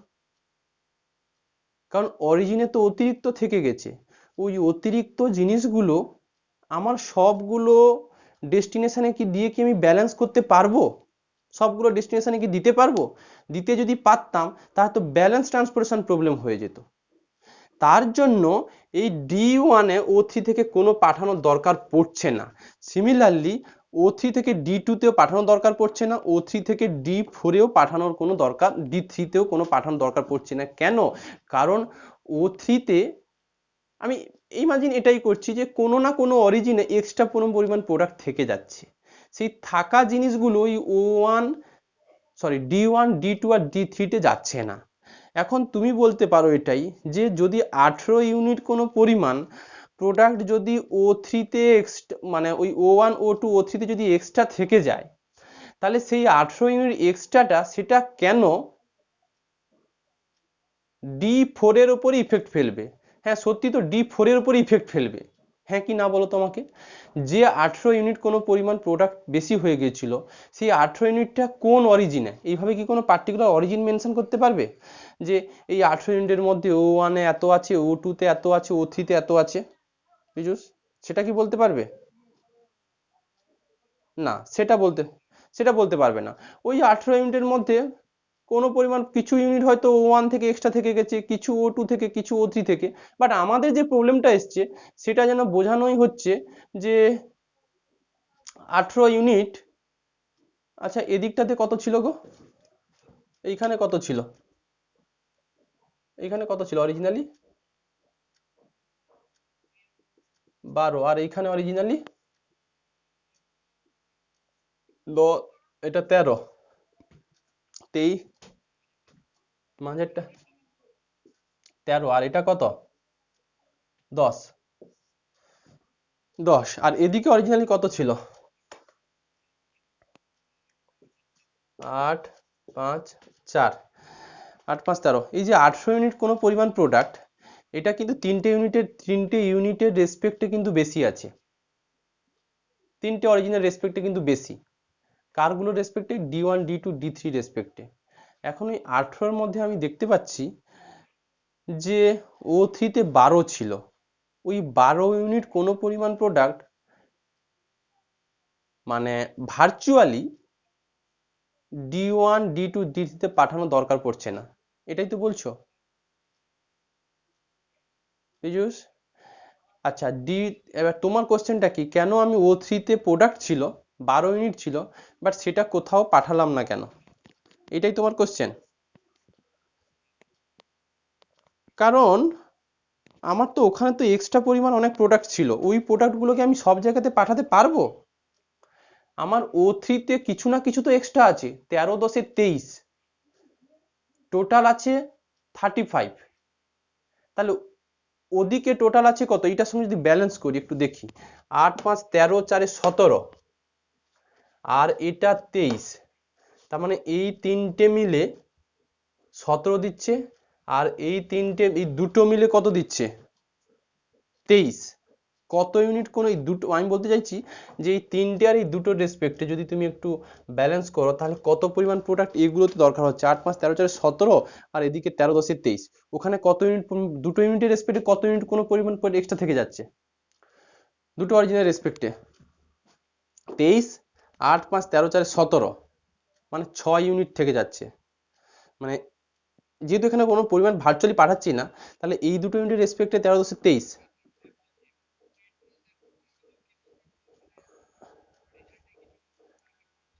কারণ অরিজিনে তো অতিরিক্ত থেকে গেছে। ওই অতিরিক্ত জিনিসগুলো আমার সবগুলো ডেস্টিনেশনে কি দিয়ে কি আমি ব্যালেন্স করতে পারবো? সবগুলো ডেস্টিনেশনে কি দিতে পারবো? দিতে যদি পারতাম তাহলে তো ব্যালেন্স ট্রান্সপোর্টেশন প্রবলেম হয়ে যেত। তার জন্য এই D1 এ O3 থেকে কোনো পাঠানোর দরকার পড়ছে না। সিমিলারলি O3 থেকে D2 তেও পাঠানোর দরকার পড়ছে না, O3 থেকে D4 এও পাঠানোর কোনো দরকার, D3 তেও কোনো পাঠানোর দরকার পড়ছে না। কেন? কারণ O3 তে আমি ইমাজিন এটাই করছি যে কোনো না কোনো অরিজিনে এক্সট্রা কোনো পরিমাণ প্রোডাক্ট থেকে যাচ্ছে। সেই থাকা জিনিসগুলো ওই D1 D2 আর D3 তে যাচ্ছে না। এখন তুমি বলতে পারো এটাই, যে যদি 18 ইউনিট কোনো পরিমাণ প্রোডাক্ট যদি O3 তে মানে ওই O1 O2 O3 তে যদি এক্সট্রা থেকে যায়, তাহলে সেই 18 ইউনিট এক্সট্রাটা সেটা কেন D4 এর উপরে ইফেক্ট ফেলবে? হ্যাঁ সত্যি তো D4 এর উপরে ইফেক্ট ফেলবে, হ্যাঁ কি না বলো তোমাকে? যে 18 ইউনিট কোনো পরিমাণ প্রোডাক্ট বেশি হয়ে গিয়েছিল, সেই 18 ইউনিটটা কোন অরিজিনে, এইভাবে কি কোনো পার্টিকুলার অরিজিন মেনশন করতে পারবে যে এই 18 ইউনিটের মধ্যে O1 এ এত আছে, O2 তে এত আছে, O3 তে এত আছে? পীযূষ, সেটা কি বলতে পারবে? না, সেটা বলতে পারবে না। ওই 18 ইউনিটের মধ্যে কোনো পরিমাণ কিছু ইউনিট হয়তো O1 থেকে এক্সট্রা থেকে গেছে, কিছু O2 থেকে, কিছু O3 থেকে। বাট আমাদের যে প্রবলেমটা এসছে সেটা যেন বোঝানোই হচ্ছে যে 18 ইউনিট। আচ্ছা এদিকটাতে কত ছিল গো? এইখানে কত ছিল? এইখানে কত ছিল অরিজিনালি? 12। আর এইখানে অরিজিনালি এটা 13। 23, মাঝেরটা 13, আর এটা কত? 10 10 আর এদিকে অরিজিনালি কত ছিল? 8 5 4 8 5 13। এই যে 800 ইউনিট কোনো পরিমাণ প্রোডাক্ট, এটা কিন্তু তিনটে ইউনিটের রেসপেক্টে কিন্তু বেশি আছে, তিনটে অরিজিনাল রেসপেক্টে কিন্তু বেশি। কারগুলো রেসপেক্টে? D1 D2 D3 রেসপেক্টে। এখন এই 18-র মধ্যে আমি দেখতে পাচ্ছি যে O3 তে 12 ছিল, ওই 12 ইউনিট কোনো পরিমাণ প্রোডাক্ট মানে ভার্চুয়ালি D1 D2 D3 তে পাঠানো দরকার পড়ছে না, এটাই তো বলছো পীযূষ? আচ্ছা এবার তোমার কোশ্চেনটা কি, কেন আমি O3 তে প্রোডাক্ট ছিল 12 ইউনিট ছিল, বাট সেটা কোথাও পাঠালাম না কেন, এটাই তোমার কোশ্চেন? কারণ আমার তো ওখানে তো এক্সট্রা পরিমাণ অনেক প্রোডাক্ট ছিল, ওই প্রোডাক্টগুলোকে আমি সব জায়গাতে পাঠাতে পারবো? আমার O3 তে কিছু না কিছু তো এক্সট্রা আছে, 13 10 23, টোটাল আছে 35। তাহলে ওদিকে টোটাল আছে কত, এটার সঙ্গে যদি ব্যালেন্স করি একটু দেখি, 8 5 13 4 17 আর এটা 23, তার মানে এই তিনটে মিলে 17 দিচ্ছে, আর এই দুটো মিলে কত দিচ্ছে, 23। কত ইউনিট কোন এই দুটো, আমি বলতে চাইছি যে এই তিনটে আর এই দুটো রেসপেক্টে যদি তুমি একটু ব্যালেন্স করো, তাহলে কত পরিমাণ প্রোডাক্ট এগুলোতে দরকার হচ্ছে, 8 5 13 4 17 আর এদিকে 13 10 23, ওখানে কত ইউনিট, দুটো ইউনিটের রেসপেক্টে কত ইউনিট কোনো পরিমাণ এক্সট্রা থেকে যাচ্ছে, দুটো অরিজিনাল রেসপেক্টে 23, 8 5 13 4 17, মানে 6 ইউনিট থেকে যাচ্ছে। মানে যেহেতু এখানে কোনো পরিমাণ ভার্চুয়ালি পাঠাচ্ছি না, তাহলে এই দুটো ইউনিটের রেসপেক্টে 13 10 23।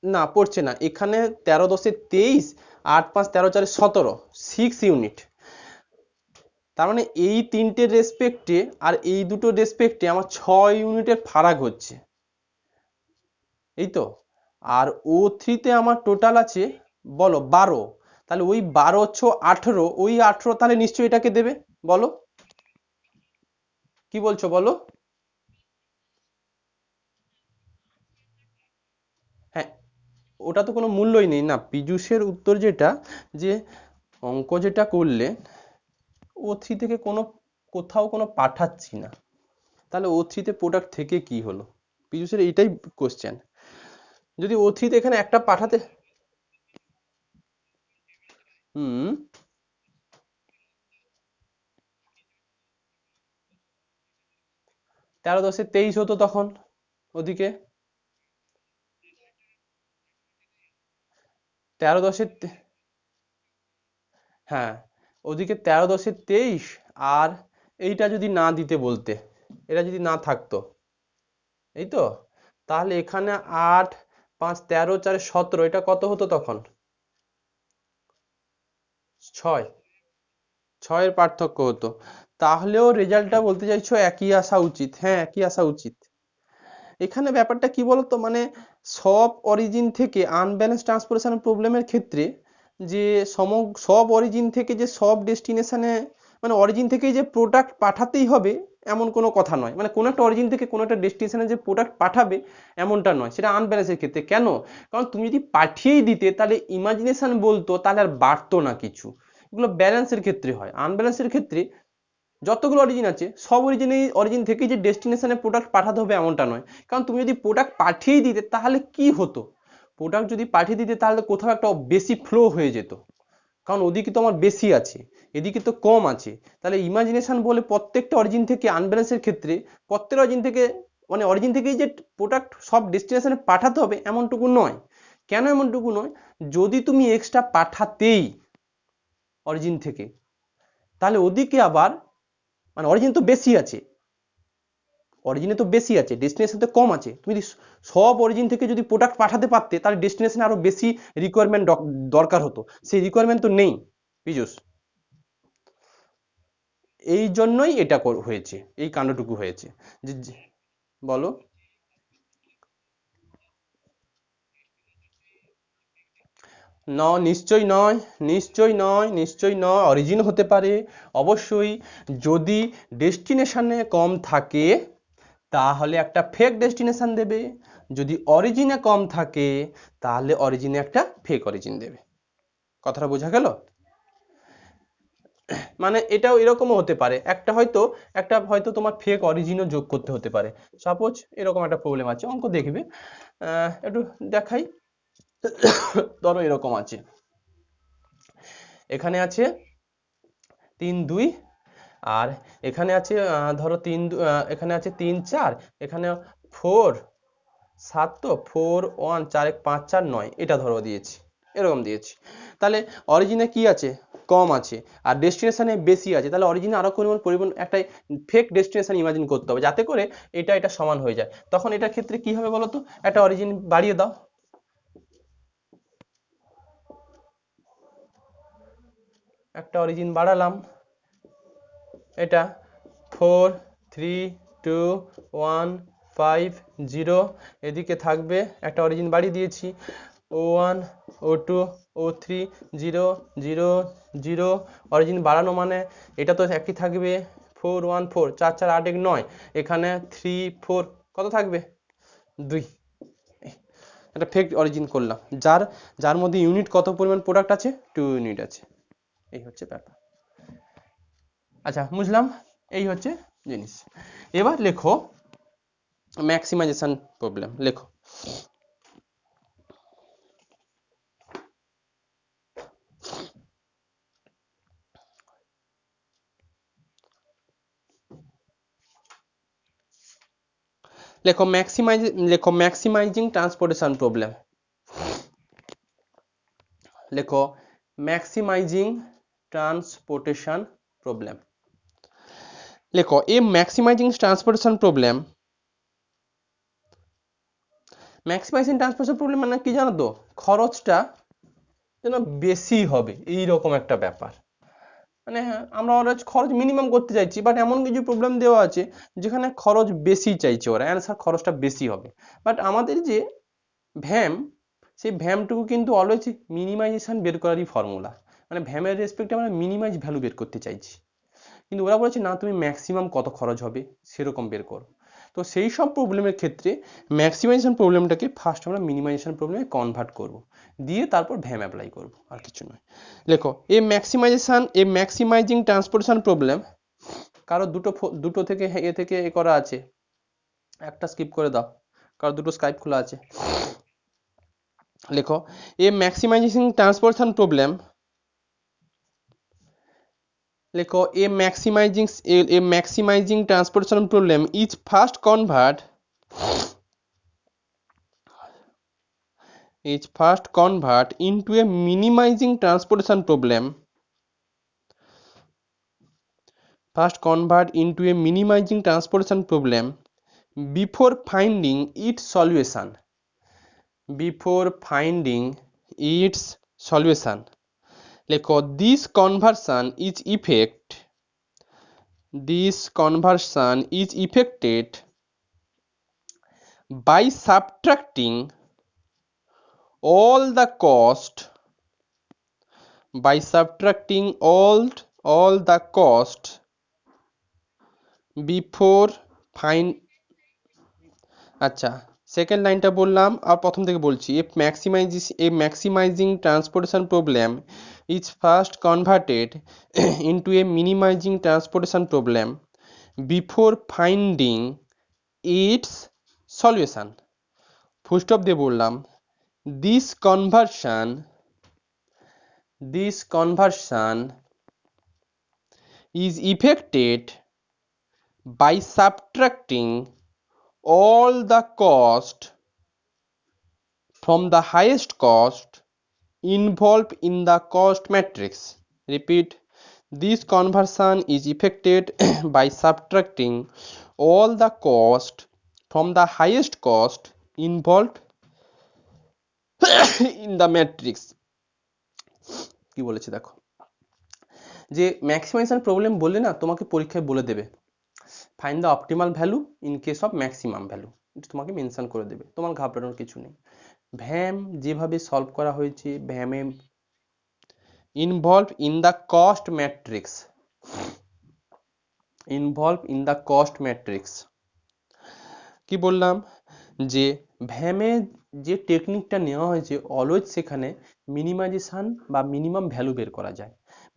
না পড়ছে না, এখানে 13 10 23, 8 5 13 4 17, 6 ইউনিট। তার মানে এই তিনটে রেসপেক্টে আর এই দুটো রেসপেক্টে আমার 6 ইউনিটের ফারাক হচ্ছে, এই তো। আর O3 তে আমার টোটাল আছে বলো 12, তাহলে ওই 12 18, ওই 18 তাহলে নিশ্চয়ই এটাকে দেবে, বলো কি বলছো বলো? হ্যাঁ, ওটা তো কোনো মূল্যই নেই না, পীযূষের উত্তর যেটা, যে অঙ্ক যেটা করলে O3 থেকে কোথাও কোনো পাঠাচ্ছি না, তাহলে O3 তে প্রোডাক্ট থেকে কি হলো, পীযূষের এইটাই কোশ্চেন। যদি O3 তে এখানে একটা পাঠাতে, হুম, 13 10 23 হতো তখন ওদিকে, 13 10, হ্যাঁ ওদিকে 13 10 23, আর এইটা যদি না দিতে বলতে, এটা যদি না থাকতো, এই তো, তাহলে এখানে 8 5 13 4 17, এটা কত হতো তখন, 6, 6 এর পার্থক্য হতো। তাহলেও রেজাল্টটা বলতে চাইছো একই আসা উচিত, হ্যাঁ একই আসা উচিত। এখানে ব্যাপারটা কি বলতো, মানে সব অরিজিন থেকে আনব্যালেন্স ট্রান্সপোর্টেশন প্রবলেমের ক্ষেত্রে যে সব অরিজিন থেকে যে সব ডেস্টিনেশনে, মানে অরিজিন থেকেই যে প্রোডাক্ট পাঠাতেই হবে এমন কোনো কথা নয়, মানে কোনো একটা অরিজিন থেকে কোনো একটা ডেস্টিনেশনে যে প্রোডাক্ট পাঠাবে এমনটা নয়, সেটা আনব্যালেন্সের ক্ষেত্রে। কেন? কারণ তুমি যদি পাঠিয়েই দিতে তাহলে ইমাজিনেশন বলতো, তাহলে আর বাড়তো না কিছু, এগুলো ব্যালেন্সের ক্ষেত্রে হয়। আনব্যালেন্সের ক্ষেত্রে যতগুলো অরিজিন আছে সব অরিজিন থেকে যে ডেস্টিনেশনে প্রোডাক্ট পাঠাতে হবে এমনটা নয়। কারণ তুমি যদি প্রোডাক্ট পাঠিয়ে দিতে তাহলে কি হতো, প্রোডাক্ট যদি পাঠিয়ে দিতে তাহলে কোথাও একটা বেশি ফ্লো হয়ে যেত, কারণ ওদিকে তো আমার বেশি আছে, এদিকে তো কম আছে। তাহলে ইমাজিনেশন বলে প্রত্যেকটা অরিজিন থেকে আনব্যালেন্সের ক্ষেত্রে প্রত্যেকটা অরিজিন থেকে, মানে অরিজিন থেকেই যে প্রোডাক্ট সব ডেস্টিনেশনে পাঠাতে হবে এমনটুকু নয়। কেন এমনটুকু নয়? যদি তুমি এক্সট্রা পাঠাতেই অরিজিন থেকে, তাহলে ওদিকে আবার, মানে অরিজিন তো বেশি আছে, অরিজিনে তো বেশি আছে, ডেস্টিনেশন তো কম আছে, তুমি যদি সব অরিজিন থেকে যদি প্রোডাক্ট পাঠাতে পারতে তাহলে ডেস্টিনেশনে আরো বেশি রিকোয়ারমেন্ট দরকার হতো, সেই রিকোয়ারমেন্ট তো নেই পীযূষ। এই জন্যই এটা হয়েছে, এই কাণ্ডটুকু হয়েছে। বলো। নিশ্চয়ই নয়, নিশ্চয়ই নয়, নিশ্চয়ই নয়। অরিজিন হতে পারে অবশ্যই। যদি ডেস্টিনেশনে কম থাকে তাহলে একটা ফেক ডেস্টিনেশন দেবে, যদি অরিজিনে কম থাকে তাহলে অরিজিনে একটা ফেক অরিজিন দেবে। কথাটা বোঝা গেল? মানে এটাও এরকমও হতে পারে, একটা হয়তো তোমার ফেক অরিজিনও যোগ করতে হতে পারে। সাপোজ এরকম একটা প্রবলেম আছে, অঙ্ক দেখবে, একটু দেখাই। ধরো এরকম আছে, এখানে আছে 3 2, আর এখানে আছে ধরো এখানে আছে 3 4, এখানে 4 7, তো 4 1 4 1 5 4 9, এটা ধরো দিয়েছি, এরকম দিয়েছি। তাহলে অরিজিনে কি আছে? কম আছে, আর ডেস্টিনেশনে বেশি আছে। তাহলে অরিজিনে আরো কোনো পরিমাণ একটা ফেক ডেস্টিনেশন ইমাজিন করতে হবে যাতে করে এটা সমান হয়ে যায়। তখন এটার ক্ষেত্রে কি হবে বলো তো? একটা অরিজিন বাড়িয়ে দাও, একটা অরিজিন বাড়ালাম, এটা 4 3 2 1 5 0, এদিকে থাকবে একটা অরিজিন বাড়িয়ে দিয়েছি, O1 O2 O3 0 0 0। অরিজিন বাড়ানো মানে এটা তো একই থাকবে, 4 1 4 4 4 8 1 9, এখানে 3 4 কত থাকবে? 2। একটা ফেক অরিজিন করলাম, যার মধ্যে ইউনিট কত পরিমাণ প্রোডাক্ট আছে? 2 ইউনিট আছে। এই হচ্ছে ব্যাপার। আচ্ছা বুঝলাম, এই হচ্ছে জিনিস। এবার লেখো ম্যাক্সিমাইজেশন প্রবলেম। লেখো লেখো ম্যাক্সিমাইজিং ট্রান্সপোর্টেশন প্রবলেম। লেখো ম্যাক্সিমাইজিং ট্রান্সপোর্টেশন প্রবলেম। লেখো এই maximising transportation problem, maximising transportation problem মানে কি জানো তো? খরচটা যেন বেশি হবে এইরকম একটা ব্যাপার। মানে আমরা ওরা খরচ মিনিমাম করতে চাইছি, বাট এমন কিছু প্রবলেম দেওয়া আছে যেখানে খরচ বেশি চাইছে ওরা, অ্যান্সার খরচটা বেশি হবে। বাট আমাদের যে ভ্যাম, সেই ভ্যামটুকু কিন্তু অলওয়েজ মিনিমাইজেশন বের করারই ফর্মুলা। মানে ভ্যামের রেসপেক্টে আমরা মিনিমাইজ ভ্যালু বের করতে চাইছি, কিন্তু ওরা বলেছে না, তুমি ম্যাক্সিমাম কত খরচ হবে সেরকম বের করো। তো সেই সব প্রবলেমের ক্ষেত্রে ম্যাক্সিমাইজেশন প্রবলেমটাকে ফার্স্ট আমরা মিনিমাইজেশন প্রবলেমে কনভার্ট করব, দিয়ে তারপর ভ্যাম অ্যাপ্লাই করব, আর কিছু নয়। লেখো এ ম্যাক্সিমাইজিং ট্রান্সপোর্টেশন প্রবলেম, কারো দুটো থেকে এ করা আছে, একটা স্কিপ করে দাও, কারো দুটো স্কাইপ খোলা আছে। লেখো এ ম্যাক্সিমাইজিং ট্রান্সপোর্টেশন প্রবলেম, লেখো a maximising transportation problem is first convert into a minimizing transportation problem. First convert into a minimizing transportation problem before finding its solution. Before finding its solution. লেখো this conversion is effected by subtracting all the cost before find। আচ্ছা second লাইনটা বললাম আর প্রথম থেকে বলছি, a maximizing transportation problem is first converted into a minimizing transportation problem before finding its solution। Full stop দিয়ে বললাম this conversion is effected by subtracting all the cost from the highest cost involved in the cost matrix. Repeat, this conversion is effected by subtracting all the cost from the highest cost involved in the matrix। কি বলেছে দেখো, যে maximisation problem বললে না, তোমাকে পরীক্ষায় বলে দেবে find the optimal value in case of maximum value. তোমাকে মেনশন করে দেবে, তোমার ঘাবড়ানোর কিছু নেই। ভ্যাম যেভাবে সলভ করা হয়েছে, ভ্যামে involve in the cost matrix, involve in the cost matrix. কি বললাম যে ভ্যামে যে টেকনিকটা নেওয়া হয়েছে অলওয়েজ সেখানে মিনিমাইজেশন বা মিনিমাম ভ্যালু বের করা যায়,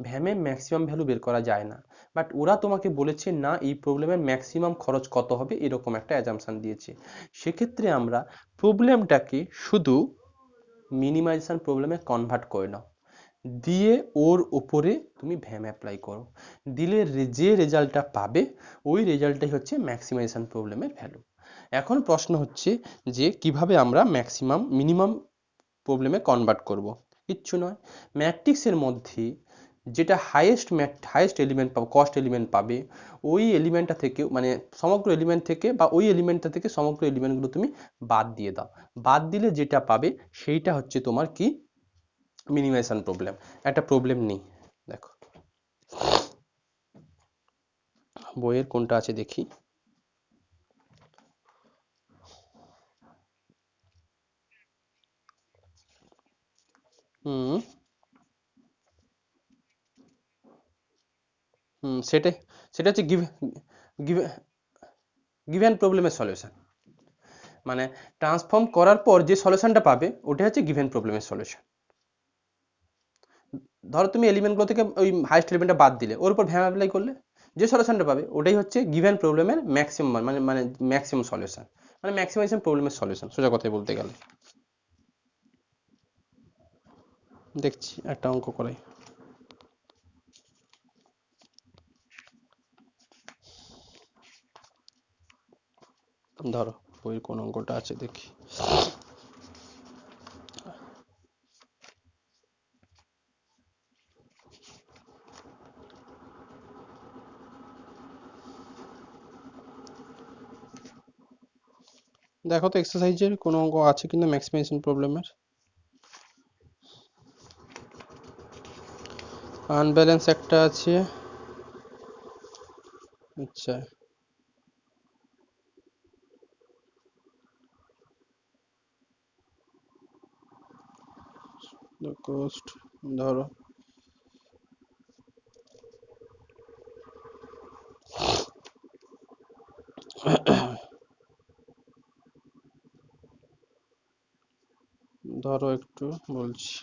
ভ্যামে ম্যাক্সিমাম ভ্যালু বের করা যায় না। বাট ওরা তোমাকে বলেছে না এই প্রবলেমের ম্যাক্সিমাম খরচ কত হবে, এরকম একটা অ্যাজাম্পশন দিয়েছে। সেক্ষেত্রে আমরা প্রবলেমটাকে শুধু মিনিমাইজেশন প্রবলেমে কনভার্ট করে নাও, দিয়ে ওর উপরে তুমি ভ্যাম অ্যাপ্লাই করো, দিলে যে রেজাল্টটা পাবে ওই রেজাল্টটাই হচ্ছে ম্যাক্সিমাইজেশন প্রবলেমের ভ্যালু। এখন প্রশ্ন হচ্ছে যে কিভাবে আমরা ম্যাক্সিমাম মিনিমাম প্রবলেমে কনভার্ট করব। কিচ্ছু নয়, ম্যাট্রিক্সের মধ্যে যেটা হাইয়েস্ট এলিমেন্ট পাবে, কস্ট এলিমেন্ট পাবে, ওই এলিমেন্টটা থেকে মানে সমগ্র এলিমেন্ট থেকে বা ওই এলিমেন্টটা থেকে সমগ্র এলিমেন্টগুলো তুমি বাদ দিয়ে দাও, বাদ দিলে যেটা পাবে সেইটা হচ্ছে তোমার কি মিনিমাইজেশন প্রবলেম। একটা প্রবলেম নেই, দেখো বইয়ের কোনটা আছে দেখি। হুম হুম সেটা সেটা হচ্ছে গিভেন প্রবলেমের সলিউশন, মানে ট্রান্সফর্ম করার পর যে সলিউশনটা পাবে ওটা হচ্ছে গিভেন প্রবলেমের সলিউশন। ধরো তুমি এলিমেন্টগুলো থেকে ওই হাইয়েস্ট এলিমেন্টটা বাদ দিলে, ওর উপর ভ্যাম অ্যাপ্লাই করলে যে সলিউশনটা পাবে ওটাই হচ্ছে গিভেন প্রবলেমের ম্যাক্সিমাম মানে মানে ম্যাক্সিমাম সলিউশন, মানে ম্যাক্সিমাইজেশন প্রবলেমের সলিউশন, সোজা কথায় বলতে গেলে। দেখছি একটা অঙ্ক করাই। ধরো বইয়ের কোন অঙ্কটা আছে দেখি। দেখো তো এক্সারসাইজের কোনো অঙ্ক আছে কিনা ম্যাক্সিমাইজেশন প্রবলেমের। আনব্যালেন্স একটা আছে, আচ্ছা কোস্ট, ধরো ধরো একটু বলছি।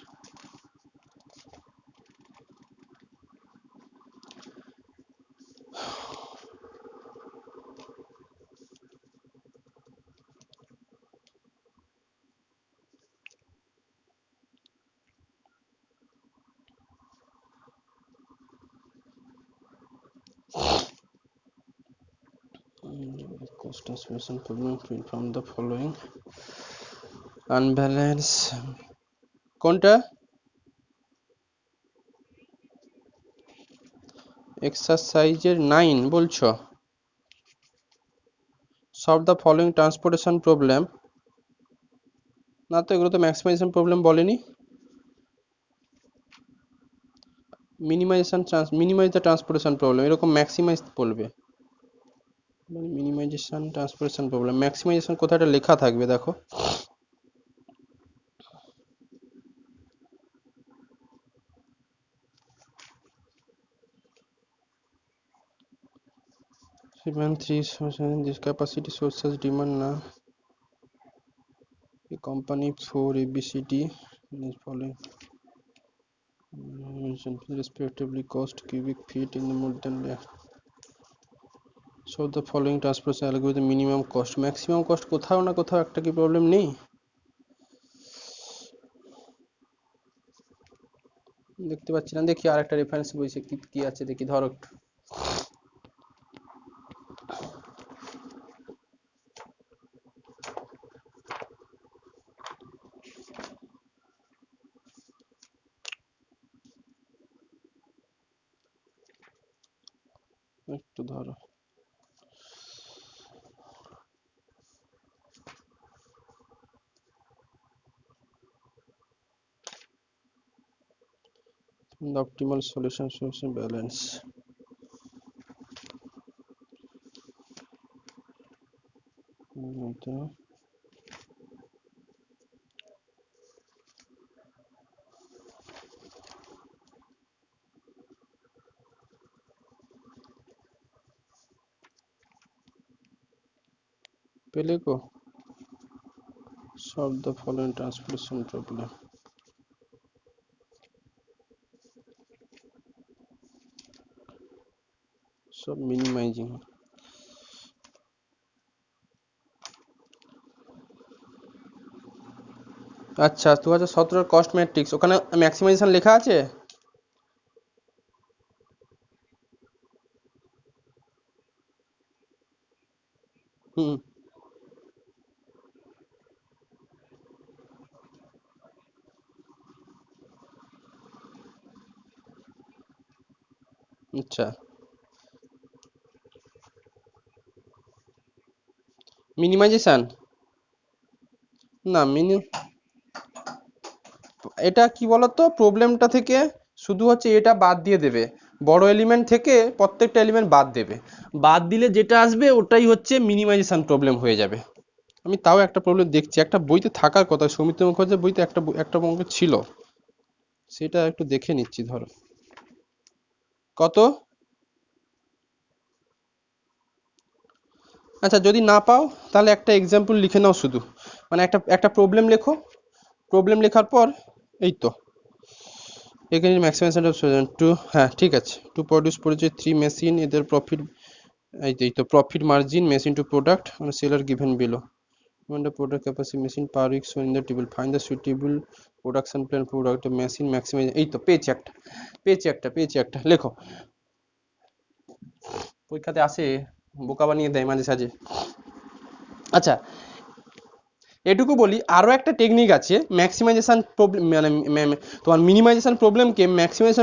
Cost transformation problem from the following unbalance, কোনটা এক্সারসাইজের 9 বলছো? Solve the following transportation problem, না তো এগুলো তো ম্যাক্সিমাইজেশন প্রবলেম বলেনি। মিনিমাইজ দ্য ট্রান্সপোর্টেশন প্রবলেম, এরকম ম্যাক্সিমাইজ বলবে, মানে মিনিমাইজেশন ট্রান্সপোর্টেশন প্রবলেম, ম্যাক্সিমাইজেশন কোথাটা লেখা থাকবে দেখো। Seven three this capacity sources demand na a company for ABCD is following respectively cost cubic feet in the more than so the following transportation algorithm minimum cost maximum cost কোথাও না কোথাও একটা কি problem নেই, দেখতে পাচ্ছি না। দেখি আর একটা রেফারেন্স বইছে কি কি আছে দেখি, ধরো একটু। একটু ধরো the optimal solution balance, পেলে কো solve the following transportation problem. সব মিনিমাইজিং। আচ্ছা 2017 কস্ট ম্যাট্রিক্স, ওখানে ম্যাক্সিমাইজেশন লেখা আছে? হুম, আচ্ছা মিনিমাইজেশন না এটা কি বলতো, প্রবলেমটা থেকে শুধু হচ্ছে এটা বাদ দিয়ে দেবে, বড় এলিমেন্ট থেকে প্রত্যেকটা এলিমেন্ট বাদ দেবে, বাদ দিলে যেটা আসবে ওটাই হচ্ছে মিনিমাইজেশন প্রবলেম হয়ে যাবে। আমি তাও একটা প্রবলেম দেখছি, একটা বইতে থাকার কথা, সৌমিত্র মুখার্জির বইতে একটা অঙ্ক ছিল, সেটা একটু দেখে নিচ্ছি। ধরো কত, আচ্ছা যদি না পাও তাহলে একটা এক্সাম্পল লিখে নাও শুধু, মানে একটা একটা প্রবলেম লেখো, প্রবলেম লেখার পর এই তো এখানে ম্যাক্সিমাইজেশন অফ টু, হ্যাঁ ঠিক আছে, টু প্রডিউস পরিচয় 3 মেশিন, এদের প্রফিট এই তো profit margin machine to product মানে seller given below, when the product capacity machine per week shown in the table, find the suitable production plan product machine maximize, এই তো পেয়েছি একটা লেখো। পরীক্ষাতে আসে, বোকা বানিয়ে দেয় মাঝে সাঝে। আচ্ছা এটুকু বলি, আরো একটা টেকনিক আছে ম্যাক্সিমাইজেশন প্রবলেম, মানে তোমার মিনিমাইজেশন প্রবলেমকে ম্যাক্সিমাইজেশন